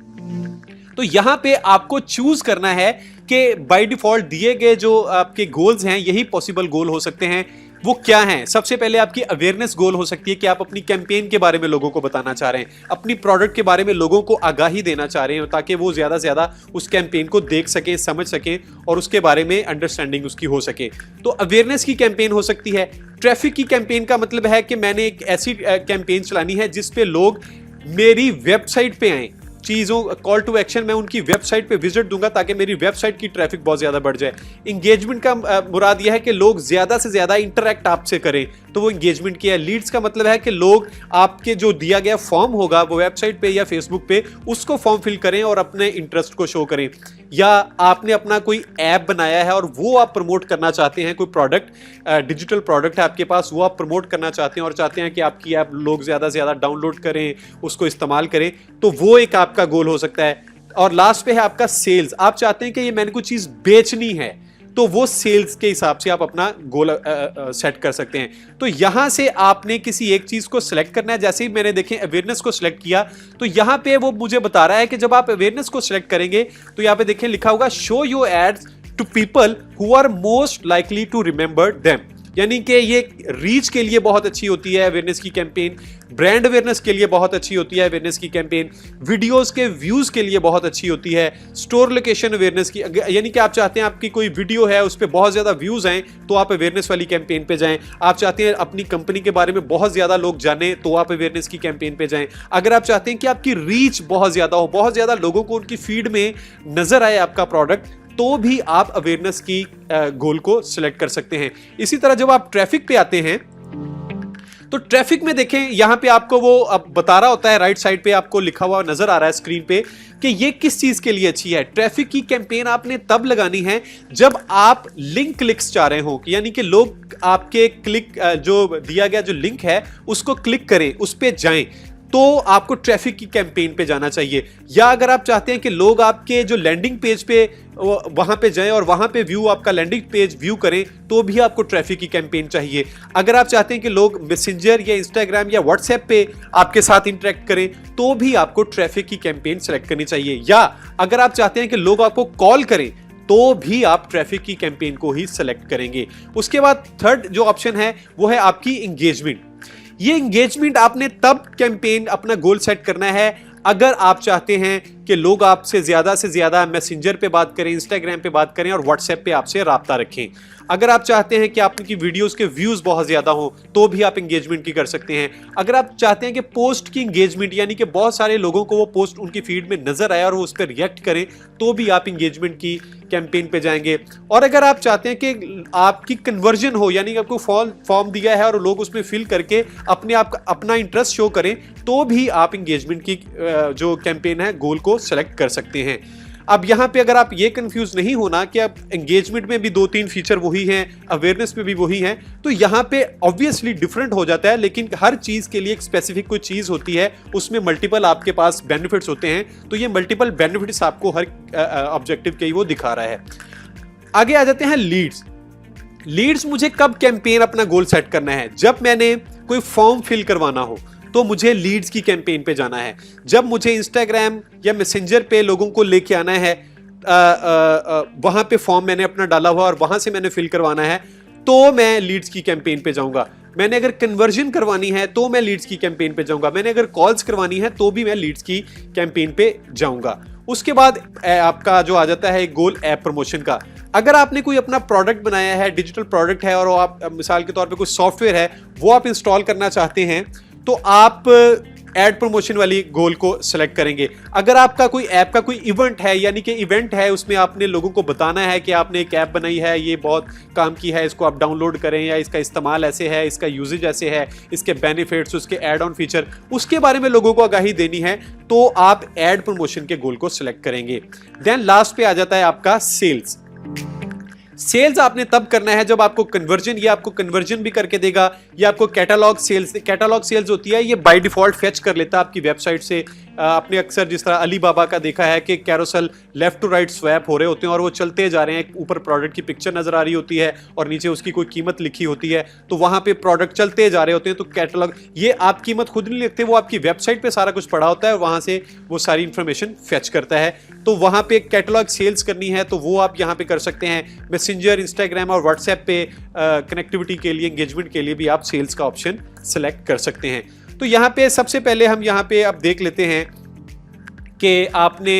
S1: तो यहां पे आपको चूज करना है कि बाय डिफॉल्ट दिए गए जो आपके गोल्स हैं यही पॉसिबल गोल हो सकते हैं। वो क्या हैं? सबसे पहले आपकी अवेयरनेस गोल हो सकती है कि आप अपनी कैंपेन के बारे में लोगों को बताना चाह रहे हैं, अपनी प्रोडक्ट के बारे में लोगों को आगाही देना चाह रहे हैं, ताकि वो ज्यादा से ज्यादा उस कैंपेन को देख सकें, समझ सकें और उसके बारे में अंडरस्टैंडिंग उसकी हो सके। तो अवेयरनेस की कैंपेन हो सकती है। ट्रैफिक की कैंपेन का मतलब है कि मैंने एक ऐसी कैंपेन चलानी है जिसपे लोग मेरी वेबसाइट पे आए, चीज़ों कॉल टू एक्शन मैं उनकी वेबसाइट पे विजिट दूंगा ताकि मेरी वेबसाइट की ट्रैफिक बहुत ज़्यादा बढ़ जाए। इंगेजमेंट का मुराद यह है कि लोग ज़्यादा से ज़्यादा इंटरेक्ट आपसे करें, तो वो इंगेजमेंट की है। लीड्स का मतलब है कि लोग आपके जो दिया गया फॉर्म होगा वो वेबसाइट पे या फेसबुक पे उसको फॉर्म फिल करें और अपने इंटरेस्ट को शो करें। या आपने अपना कोई ऐप बनाया है और वो आप प्रमोट करना चाहते हैं, कोई प्रोडक्ट, डिजिटल प्रोडक्ट है आपके पास, वो आप प्रमोट करना चाहते हैं और चाहते हैं कि आपकी ऐप लोग ज़्यादा से ज़्यादा डाउनलोड करें, उसको इस्तेमाल करें, तो वो एक आपका गोल हो सकता है। और लास्ट पे है आपका सेल्स। आप चाहते हैं कि ये मैंने कोई चीज़ बेचनी है, तो वो सेल्स के हिसाब से आप अपना गोल सेट कर सकते हैं। तो यहां से आपने किसी एक चीज को सिलेक्ट करना है। जैसे ही मैंने देखें अवेयरनेस को सिलेक्ट किया, तो यहां पे वो मुझे बता रहा है कि जब आप अवेयरनेस को सिलेक्ट करेंगे तो यहां पे देखें लिखा होगा show your ads to people who are most likely to remember them, यानी कि ये रीच के लिए बहुत अच्छी होती है अवेयरनेस की कैंपेन, ब्रांड अवेयरनेस के लिए बहुत अच्छी होती है अवेयरनेस की कैंपेन, वीडियोस के व्यूज के लिए बहुत अच्छी होती है, स्टोर लोकेशन अवेयरनेस की, यानी कि आप चाहते हैं आपकी कोई वीडियो है उस पर बहुत ज्यादा व्यूज आए तो आप अवेयरनेस वाली कैंपेन पे जाएं। आप चाहते हैं अपनी कंपनी के बारे में बहुत ज्यादा लोग जाने तो आप अवेयरनेस की कैंपेन पे जाएं। अगर आप चाहते हैं कि आपकी रीच बहुत ज्यादा हो, बहुत ज्यादा लोगों को उनकी फीड में नजर आए आपका प्रोडक्ट, तो भी आप अवेयरनेस की गोल को सिलेक्ट कर सकते हैं। इसी तरह जब आप ट्रैफिक पे आते हैं, तो ट्रैफिक में देखें यहां पे आपको वो अब बता रहा होता है, राइट साइड पे आपको लिखा हुआ नजर आ रहा है स्क्रीन पे कि ये किस चीज के लिए अच्छी है। ट्रैफिक की कैंपेन आपने तब लगानी है जब आप लिंक क्लिक्स चाह रहे हो, यानी कि लोग आपके क्लिक जो दिया गया जो लिंक है उसको क्लिक करें, उस पे जाएं। तो आपको ट्रैफिक की कैंपेन पे जाना चाहिए। या अगर आप चाहते हैं कि लोग आपके जो लैंडिंग पेज पे वहां पे जाएं और वहां पे व्यू आपका लैंडिंग पेज व्यू करें, तो भी आपको ट्रैफिक की कैंपेन चाहिए। अगर आप चाहते हैं कि लोग मैसेंजर या इंस्टाग्राम या व्हाट्सएप पे आपके साथ इंटरेक्ट करें, तो भी आपको ट्रैफिक की कैंपेन सेलेक्ट करनी चाहिए। या अगर आप चाहते हैं कि लोग आपको कॉल करें, तो भी आप ट्रैफिक की कैंपेन को ही सेलेक्ट करेंगे। उसके बाद थर्ड जो ऑप्शन है वो है आपकी एंगेजमेंट। ये एंगेजमेंट आपने तब कैंपेन अपना गोल सेट करना है अगर आप चाहते हैं कि लोग आपसे से ज्यादा मैसेंजर पे बात करें, इंस्टाग्राम पे बात करें और व्हाट्सएप पे आपसे राब्ता रखें। अगर आप चाहते हैं कि आपकी वीडियोस के व्यूज बहुत ज्यादा हो, तो भी आप एंगेजमेंट की कर सकते हैं। अगर आप चाहते हैं कि पोस्ट की एंगेजमेंट, यानी कि बहुत सारे लोगों को वो पोस्ट उनकी फीड में नजर आए और वो उस पर रिएक्ट करें, तो भी आप एंगेजमेंट की कैंपेन पे जाएंगे। और अगर आप चाहते हैं कि आपकी कन्वर्जन हो, यानी कि आपको फॉर्म दिया है और लोग उसमें फिल करके अपने आप अपना इंटरेस्ट शो करें, तो भी आप एंगेजमेंट की जो कैंपेन है गोल को सेलेक्ट कर सकते हैं। अब यहां पे अगर आप ये कंफ्यूज नहीं होना कि अब एंगेजमेंट में भी 2-3 फीचर वही हैं, अवेयरनेस में भी वही हैं, तो यहां पे ऑब्वियसली डिफरेंट हो जाता है, लेकिन हर चीज के लिए एक स्पेसिफिक कोई चीज होती है, उसमें मल्टीपल आपके पास बेनिफिट्स होते हैं। तो ये मल्टीपल बेनिफिट्स आपको हर ऑब्जेक्टिव के ही वो दिखा रहा है। आगे आ जाते हैं लीड्स। लीड्स मुझे कब कैंपेन अपना गोल सेट करना है? जब मैंने कोई फॉर्म फिल करवाना हो, तो मुझे लीड्स की कैंपेन पे जाना है। जब मुझे इंस्टाग्राम या मैसेंजर पे लोगों को लेके आना है, वहां पे फॉर्म मैंने अपना डाला हुआ और वहां से मैंने फिल करवाना है, तो मैं लीड्स की कैंपेन पे जाऊंगा। मैंने अगर कन्वर्जन करवानी है तो मैं लीड्स की कैंपेन पे जाऊंगा। मैंने अगर कॉल्स करवानी है तो भी मैं लीड्स की कैंपेन पे जाऊंगा। उसके बाद आपका जो आ जाता है गोल ऐप प्रमोशन का। अगर आपने कोई अपना प्रोडक्ट बनाया है, डिजिटल प्रोडक्ट है, और आप मिसाल के तौर पे कोई सॉफ्टवेयर है वो आप इंस्टॉल करना चाहते हैं, तो आप एड प्रमोशन वाली गोल को सिलेक्ट करेंगे। अगर आपका कोई ऐप का कोई इवेंट है, यानी कि इवेंट है, उसमें आपने लोगों को बताना है कि आपने एक ऐप बनाई है, ये बहुत काम की है, इसको आप डाउनलोड करें, या इसका इस्तेमाल ऐसे है, इसका यूजेज ऐसे है, इसके बेनिफिट्स, उसके एड ऑन फीचर, उसके बारे में लोगों को आगाही देनी है, तो आप एड प्रमोशन के गोल को सिलेक्ट करेंगे। देन लास्ट पे आ जाता है आपका सेल्स। सेल्स आपने तब करना है जब आपको कन्वर्जन, ये आपको कन्वर्जन भी करके देगा, ये आपको कैटलॉग सेल्स होती है, ये बाय डिफॉल्ट फेच कर लेता है आपकी वेबसाइट से। आपने अक्सर जिस तरह अली बाबा का देखा है कि carousel left to right swipe हो रहे होते हैं और वो चलते जा रहे हैं, ऊपर प्रोडक्ट की पिक्चर नजर आ रही होती है और नीचे उसकी कोई कीमत लिखी होती है, तो वहां पे प्रोडक्ट चलते जा रहे होते हैं। तो कैटलॉग, ये आप कीमत खुद नहीं लिखते, वो आपकी वेबसाइट पे सारा कुछ पड़ा होता है, वहां से वो सारी इंफॉर्मेशन फेच करता है। तो वहां पे कैटलॉग सेल्स करनी है तो वो आप यहां पे कर सकते हैं। मैसेंजर, इंस्टाग्राम और व्हाट्सएप पे कनेक्टिविटी के लिए, एंगेजमेंट के लिए भी आप सेल्स का ऑप्शन सेलेक्ट कर सकते हैं। तो यहाँ पे सबसे पहले हम यहाँ पे अब देख लेते हैं कि आपने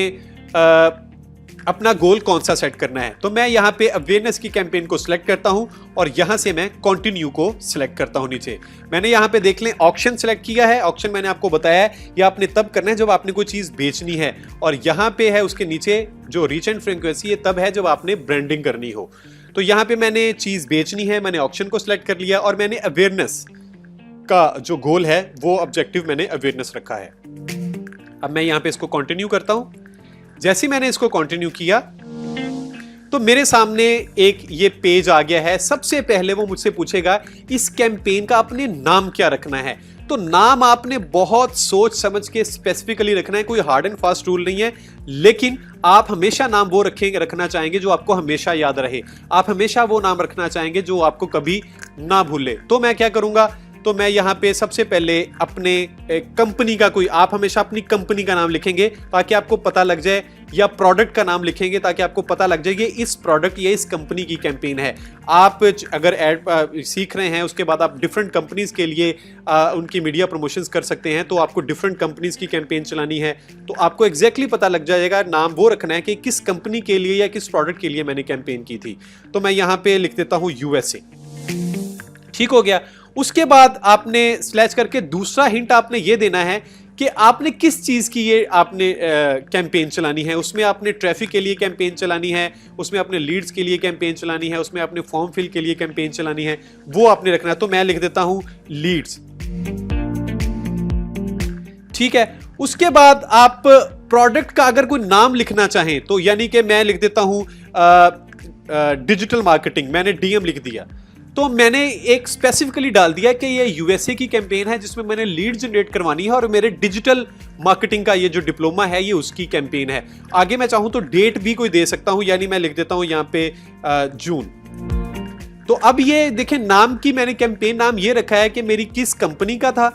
S1: अपना गोल कौन सा सेट करना है। तो मैं यहाँ पे अवेयरनेस की कैंपेन को सिलेक्ट करता हूँ और यहाँ से मैं कंटिन्यू को सिलेक्ट करता हूँ। नीचे मैंने यहाँ पे देख लें ऑक्शन सिलेक्ट किया है। ऑक्शन मैंने आपको बताया है ये आपने तब करना है जब आपने कोई चीज़ बेचनी है, और यहाँ पे है उसके नीचे जो रीच एंड फ्रीक्वेंसी, ये तब है जब आपने ब्रांडिंग करनी हो। तो यहाँ पे मैंने चीज़ बेचनी है, मैंने ऑक्शन को सिलेक्ट कर लिया और मैंने अवेयरनेस का जो गोल है वो ऑब्जेक्टिव मैंने अवेयरनेस रखा है। अब मैं यहाँ पे इसको कंटिन्यू करता हूँ। जैसे मैंने इसको कंटिन्यू किया तो मेरे सामने एक ये पेज आ गया है। सबसे पहले वो मुझसे पूछेगा इस कैंपेन का अपने नाम क्या रखना है। तो नाम आपने बहुत सोच समझ के स्पेसिफिकली रखना है, कोई हार्ड एंड फास्ट रूल नहीं है, लेकिन आप हमेशा नाम वो रखना चाहेंगे जो आपको हमेशा याद रहे। आप हमेशा वो नाम रखना चाहेंगे जो आपको कभी ना भूले। तो मैं क्या करूंगा, तो मैं यहाँ पे सबसे पहले अपने कंपनी का कोई, आप हमेशा अपनी कंपनी का नाम लिखेंगे ताकि आपको पता लग जाए, या प्रोडक्ट का नाम लिखेंगे ताकि आपको पता लग जाए ये इस प्रोडक्ट या इस कंपनी की कैंपेन है। आप अगर एड सीख रहे हैं उसके बाद आप डिफरेंट कंपनीज के लिए उनकी मीडिया प्रमोशंस कर सकते हैं, तो आपको डिफरेंट कंपनीज की कैंपेन चलानी है तो आपको एग्जैक्टली पता लग जाएगा। नाम वो रखना है कि किस कंपनी के लिए या किस प्रोडक्ट के लिए मैंने कैंपेन की थी। तो मैं यहाँ पे लिख देता हूँ USA। ठीक हो गया। उसके बाद आपने स्लैश करके दूसरा हिंट आपने ये देना है कि आपने किस चीज की ये आपने कैंपेन चलानी है। उसमें आपने ट्रैफिक के लिए कैंपेन चलानी है, उसमें आपने लीड्स के लिए कैंपेन चलानी है, उसमें आपने फॉर्म फिल के लिए कैंपेन चलानी है, वो आपने रखना है। तो मैं लिख देता हूं लीड्स। ठीक है। उसके बाद आप प्रोडक्ट का अगर कोई नाम लिखना चाहें तो यानी कि मैं लिख देता हूं डिजिटल मार्केटिंग, मैंने DM लिख दिया। तो मैंने एक स्पेसिफिकली डाल दिया कि ये यूएसए की कैंपेन है जिसमें मैंने लीड जनरेट करवानी है और मेरे डिजिटल मार्केटिंग का ये जो डिप्लोमा है ये उसकी कैंपेन है। आगे मैं चाहूं तो डेट भी कोई दे सकता हूं, यानी मैं लिख देता हूं यहां पे जून। तो अब ये देखें, नाम की मैंने कैंपेन नाम ये रखा है कि मेरी किस कंपनी का था,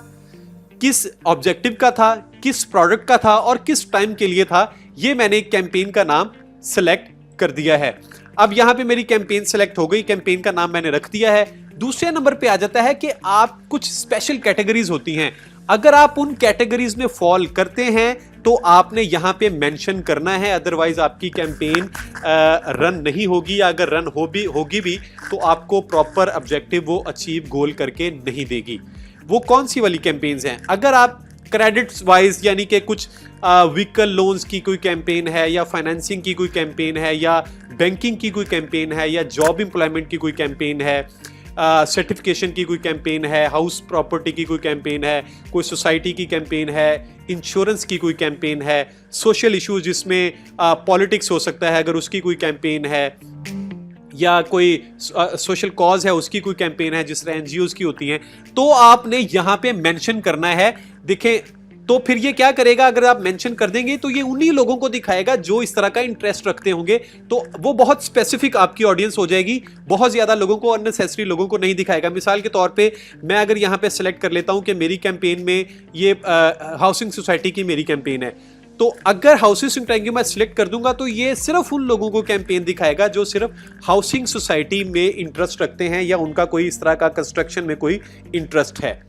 S1: किस ऑब्जेक्टिव का था, किस प्रोडक्ट का था और किस टाइम के लिए था, ये मैंने कैंपेन का नाम सेलेक्ट कर दिया है। अब यहां पे मेरी कैंपेन सेलेक्ट हो गई, कैंपेन का नाम मैंने रख दिया है। दूसरे नंबर पे आ जाता है कि आप कुछ स्पेशल कैटेगरीज होती हैं, अगर आप उन कैटेगरीज में फॉल करते हैं तो आपने यहां पे मेंशन करना है, अदरवाइज आपकी कैंपेन रन नहीं होगी, या अगर रन होगी भी तो आपको प्रॉपर ऑब्जेक्टिव वो अचीव गोल करके नहीं देगी। वो कौन सी वाली कैंपेन्स हैं? अगर आप क्रेडिट्स वाइज यानी कि कुछ व्हीकल लोन्स की कोई कैंपेन है, या फाइनेंसिंग की कोई कैंपेन है, या बैंकिंग की कोई कैंपेन है, या जॉब एम्प्लॉयमेंट की कोई कैंपेन है, सर्टिफिकेशन की कोई कैंपेन है, हाउस प्रॉपर्टी की कोई कैंपेन है, कोई सोसाइटी की कैंपेन है, इंश्योरेंस की कोई कैंपेन है, सोशल इश्यूज जिसमें पॉलिटिक्स हो सकता है अगर उसकी कोई कैंपेन है, या कोई सोशल कॉज है उसकी कोई कैंपेन है जिस तरह एनजीओज की होती हैं, तो आपने यहां पे मेंशन करना है। देखें, तो फिर ये क्या करेगा, अगर आप मेंशन कर देंगे तो ये उन्हीं लोगों को दिखाएगा जो इस तरह का इंटरेस्ट रखते होंगे, तो वो बहुत स्पेसिफिक आपकी ऑडियंस हो जाएगी, बहुत ज्यादा लोगों को, अननेसेसरी लोगों को नहीं दिखाएगा। मिसाल के तौर पे मैं अगर यहां पे सिलेक्ट कर लेता हूं कि मेरी कैंपेन में ये हाउसिंग सोसाइटी की मेरी कैंपेन है, तो अगर हाउसिंग सोसाइटी मैं सिलेक्ट कर दूंगा तो ये सिर्फ उन लोगों को कैंपेन दिखाएगा जो सिर्फ हाउसिंग सोसाइटी में इंटरेस्ट रखते हैं या उनका कोई इस तरह का कंस्ट्रक्शन में कोई इंटरेस्ट है।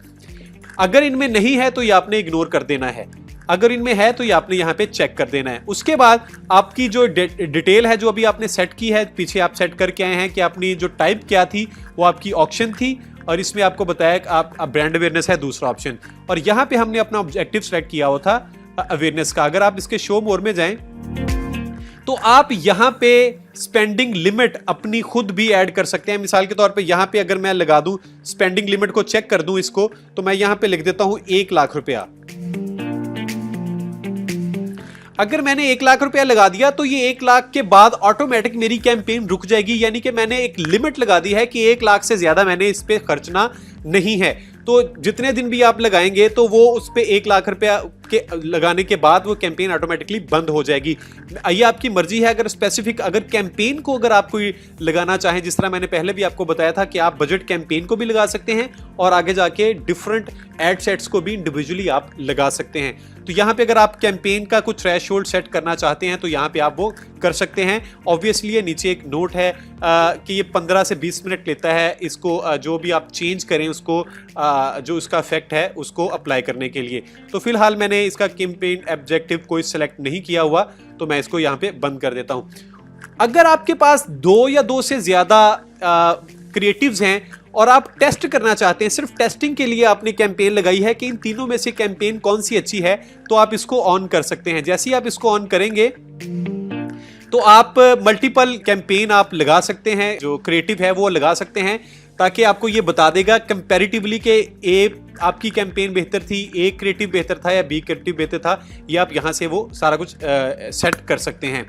S1: अगर इनमें नहीं है तो ये आपने इग्नोर कर देना है, अगर इनमें है तो ये आपने यहां पे चेक कर देना है। उसके बाद आपकी जो डिटेल है जो अभी आपने सेट की है, पीछे आप सेट करके आए हैं कि आपने जो टाइप क्या थी वो आपकी ऑप्शन थी, और इसमें आपको बताया कि आप ब्रांड अवेयरनेस है दूसरा ऑप्शन, और यहां पे हमने अपना ऑब्जेक्टिव सेलेक्ट किया हुआ था अवेयरनेस का। अगर आप इसके शो मोर में जाएं तो आप यहां पे स्पेंडिंग लिमिट अपनी खुद भी ऐड कर सकते हैं। मिसाल के तौर पे यहां पे अगर मैं लगा दूं, स्पेंडिंग लिमिट को चेक कर दूं इसको, तो मैं यहां पे लिख देता हूं 1 लाख रुपया। अगर मैंने 1 लाख रुपया लगा दिया तो ये 1 लाख के बाद ऑटोमेटिक मेरी कैंपेन रुक जाएगी, यानी कि मैंने एक लिमिट लगा दी है कि 1 लाख से ज्यादा मैंने इस पे खर्चना नहीं है। तो जितने दिन भी आप लगाएंगे तो वो उस पे 1 लाख रुपया के लगाने के बाद वो कैंपेन ऑटोमेटिकली बंद हो जाएगी। ये आपकी मर्जी है, अगर स्पेसिफिक अगर कैंपेन को अगर आप कोई लगाना चाहें, जिस तरह मैंने पहले भी आपको बताया था कि आप बजट कैंपेन को भी लगा सकते हैं और आगे जाके डिफरेंट एड सेट्स को भी इंडिविजुअली आप लगा सकते हैं। तो यहाँ पे अगर आप कैंपेन का कुछ थ्रेशोल्ड सेट करना चाहते हैं तो यहाँ पे आप वो कर सकते हैं। ऑब्वियसली ये नीचे एक नोट है कि ये 15 से 20 मिनट लेता है इसको जो भी आप चेंज करें उसको जो उसका इफेक्ट है उसको अप्लाई करने के लिए। तो फिलहाल मैंने इसका कैंपेन ऑब्जेक्टिव कोई सेलेक्ट नहीं किया हुआ, तो मैं इसको यहाँ पे बंद कर देता हूँ। अगर आपके पास 2 या 2 से ज्यादा क्रिएटिव्स हैं और आप टेस्ट करना चाहते हैं, सिर्फ टेस्टिंग के लिए आपने कैंपेन लगाई है कि इन तीनों में से कैंपेन कौन सी अच्छी है, तो आप इसको ऑन कर सकते हैं। जैसे ही आप इसको ऑन करेंगे तो आप मल्टीपल कैंपेन आप लगा सकते हैं, जो क्रिएटिव है वो लगा सकते हैं, ताकि आपको ये बता देगा कंपैरेटिवली कि ए आपकी कैंपेन बेहतर थी, ए क्रिएटिव बेहतर था या बी क्रिएटिव बेहतर था। ये आप यहां से वो सारा कुछ सेट कर सकते हैं।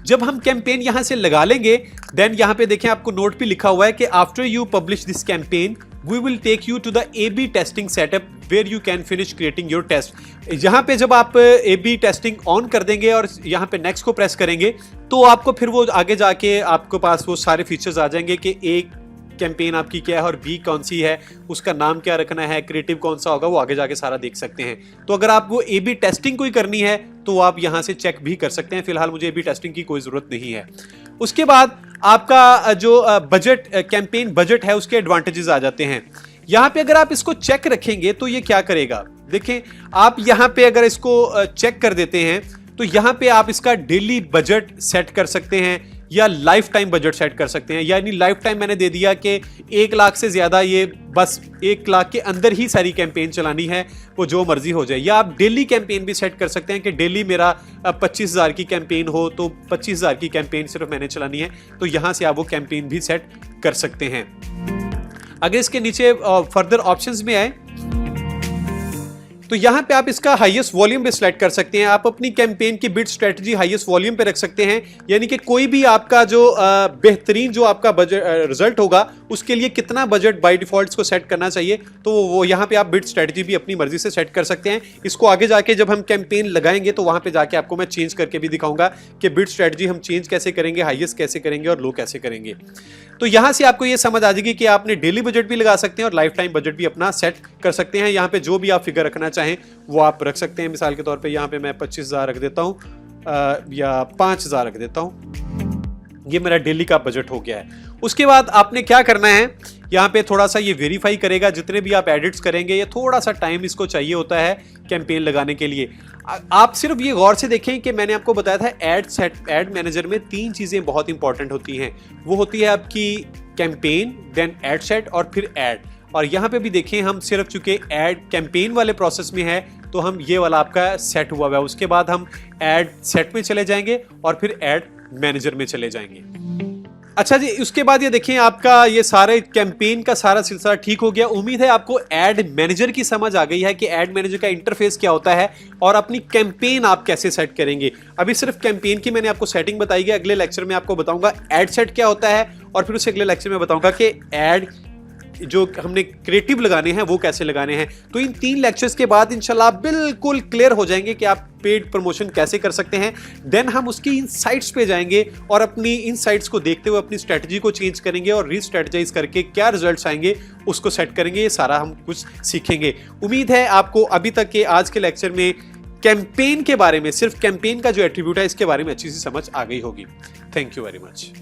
S1: जब हम कैंपेन यहां से लगा लेंगे देन यहां पे देखें आपको नोट पे लिखा हुआ है कि after you publish this campaign we will take you to the A/B testing setup where you can finish creating your test. यहां पे जब आप A/B टेस्टिंग ऑन कर देंगे और यहां पे नेक्स्ट को प्रेस करेंगे तो आपको फिर वो आगे जाके आपके पास वो सारे फीचर्स आ जाएंगे कि एक कैंपेन आपकी क्या है और बी कौन सी है, उसका नाम क्या रखना है, क्रिएटिव कौन सा होगा, वो आगे जाके सारा देख सकते हैं। तो अगर आप वो A/B टेस्टिंग कोई करनी है तो आप यहां से चेक भी कर सकते हैं। फिलहाल मुझे A/B टेस्टिंग की कोई जरूरत नहीं है। उसके बाद आपका जो बजट कैंपेन बजट है उसके एडवांटेजेस आ जाते हैं। यहां पे अगर आप इसको चेक रखेंगे तो ये क्या करेगा, देखें आप यहां पे अगर इसको चेक कर देते हैं तो यहां पे आप इसका डेली बजट सेट कर सकते हैं या लाइफ टाइम बजट सेट कर सकते हैं। यानी लाइफ टाइम मैंने दे दिया कि 1 लाख से ज्यादा ये बस 1 लाख के अंदर ही सारी कैंपेन चलानी है, वो जो मर्जी हो जाए। या आप डेली कैंपेन भी सेट कर सकते हैं कि डेली मेरा 25,000 की कैंपेन हो तो 25,000 की कैंपेन सिर्फ मैंने चलानी है, तो यहां से आप वो कैंपेन भी सेट कर सकते हैं। अगर इसके नीचे फर्दर ऑप्शंस में आए तो तो यहाँ पे आप इसका हाईएस्ट वॉल्यूम पे सिलेक्ट कर सकते हैं। आप अपनी कैंपेन की बिड स्ट्रेटजी हाईएस्ट वॉल्यूम पे रख सकते हैं, यानी कि कोई भी आपका जो बेहतरीन जो आपका बजट रिजल्ट होगा उसके लिए कितना बजट बाय डिफॉल्ट को सेट करना चाहिए, तो वो यहाँ पे आप बिड स्ट्रेटजी भी अपनी मर्जी से सेट कर सकते हैं। इसको आगे जाके जब हम कैंपेन लगाएंगे तो वहां पे जाके आपको मैं चेंज करके भी दिखाऊंगा कि बिड स्ट्रेटजी हम चेंज कैसे करेंगे, हाईएस्ट कैसे करेंगे और लो कैसे करेंगे। तो यहां से आपको ये समझ आ जाएगी कि आपने डेली बजट भी लगा सकते हैं और लाइफ टाइम बजट भी अपना सेट कर सकते हैं। यहाँ पे जो भी आप फिगर रखना चाहें वो आप रख सकते हैं। मिसाल के तौर पे यहाँ पे मैं 25,000 रख देता हूँ या 5,000 रख देता हूँ। ये मेरा डेली का बजट हो गया है। उसके बाद आपने क्या करना है, यहाँ पे थोड़ा सा ये वेरीफाई करेगा जितने भी आप एडिट्स करेंगे, ये थोड़ा सा टाइम इसको चाहिए होता है कैंपेन लगाने के लिए। आप सिर्फ ये गौर से देखें कि मैंने आपको बताया था एड मैनेजर में 3 चीजें बहुत इंपॉर्टेंट होती हैं। वो होती है आपकी कैंपेन, देन एड सेट और फिर एड। और यहाँ पे भी देखें हम सिर्फ चूंकि एड कैंपेन वाले प्रोसेस में है तो हम ये वाला आपका सेट हुआ हुआ है। उसके बाद हम एड सेट में चले जाएंगे और फिर एड मैनेजर में चले जाएंगे। अच्छा जी, उसके बाद ये देखें आपका ये सारे कैंपेन का सारा सिलसिला ठीक हो गया। उम्मीद है आपको एड मैनेजर की समझ आ गई है कि एड मैनेजर का इंटरफेस क्या होता है और अपनी कैंपेन आप कैसे सेट करेंगे। अभी सिर्फ कैंपेन की मैंने आपको सेटिंग बताई है, अगले लेक्चर में आपको बताऊंगा एड सेट क्या होता है और फिर उसे अगले लेक्चर में बताऊंगा कि एड जो हमने क्रिएटिव लगाने हैं वो कैसे लगाने हैं। तो इन 3 लेक्चर्स के बाद इंशाल्लाह बिल्कुल क्लियर हो जाएंगे कि आप पेड प्रमोशन कैसे कर सकते हैं। देन हम उसकी इनसाइट्स पे जाएंगे और अपनी इनसाइट्स को देखते हुए अपनी स्ट्रेटजी को चेंज करेंगे और रीस्ट्रेटजाइज करके क्या रिजल्ट्स आएंगे उसको सेट करेंगे। ये सारा हम कुछ सीखेंगे। उम्मीद है आपको अभी तक के आज के लेक्चर में कैंपेन के बारे में, सिर्फ कैंपेन का जो एट्रीब्यूट है इसके बारे में अच्छी सी समझ आ गई होगी। Thank you very much.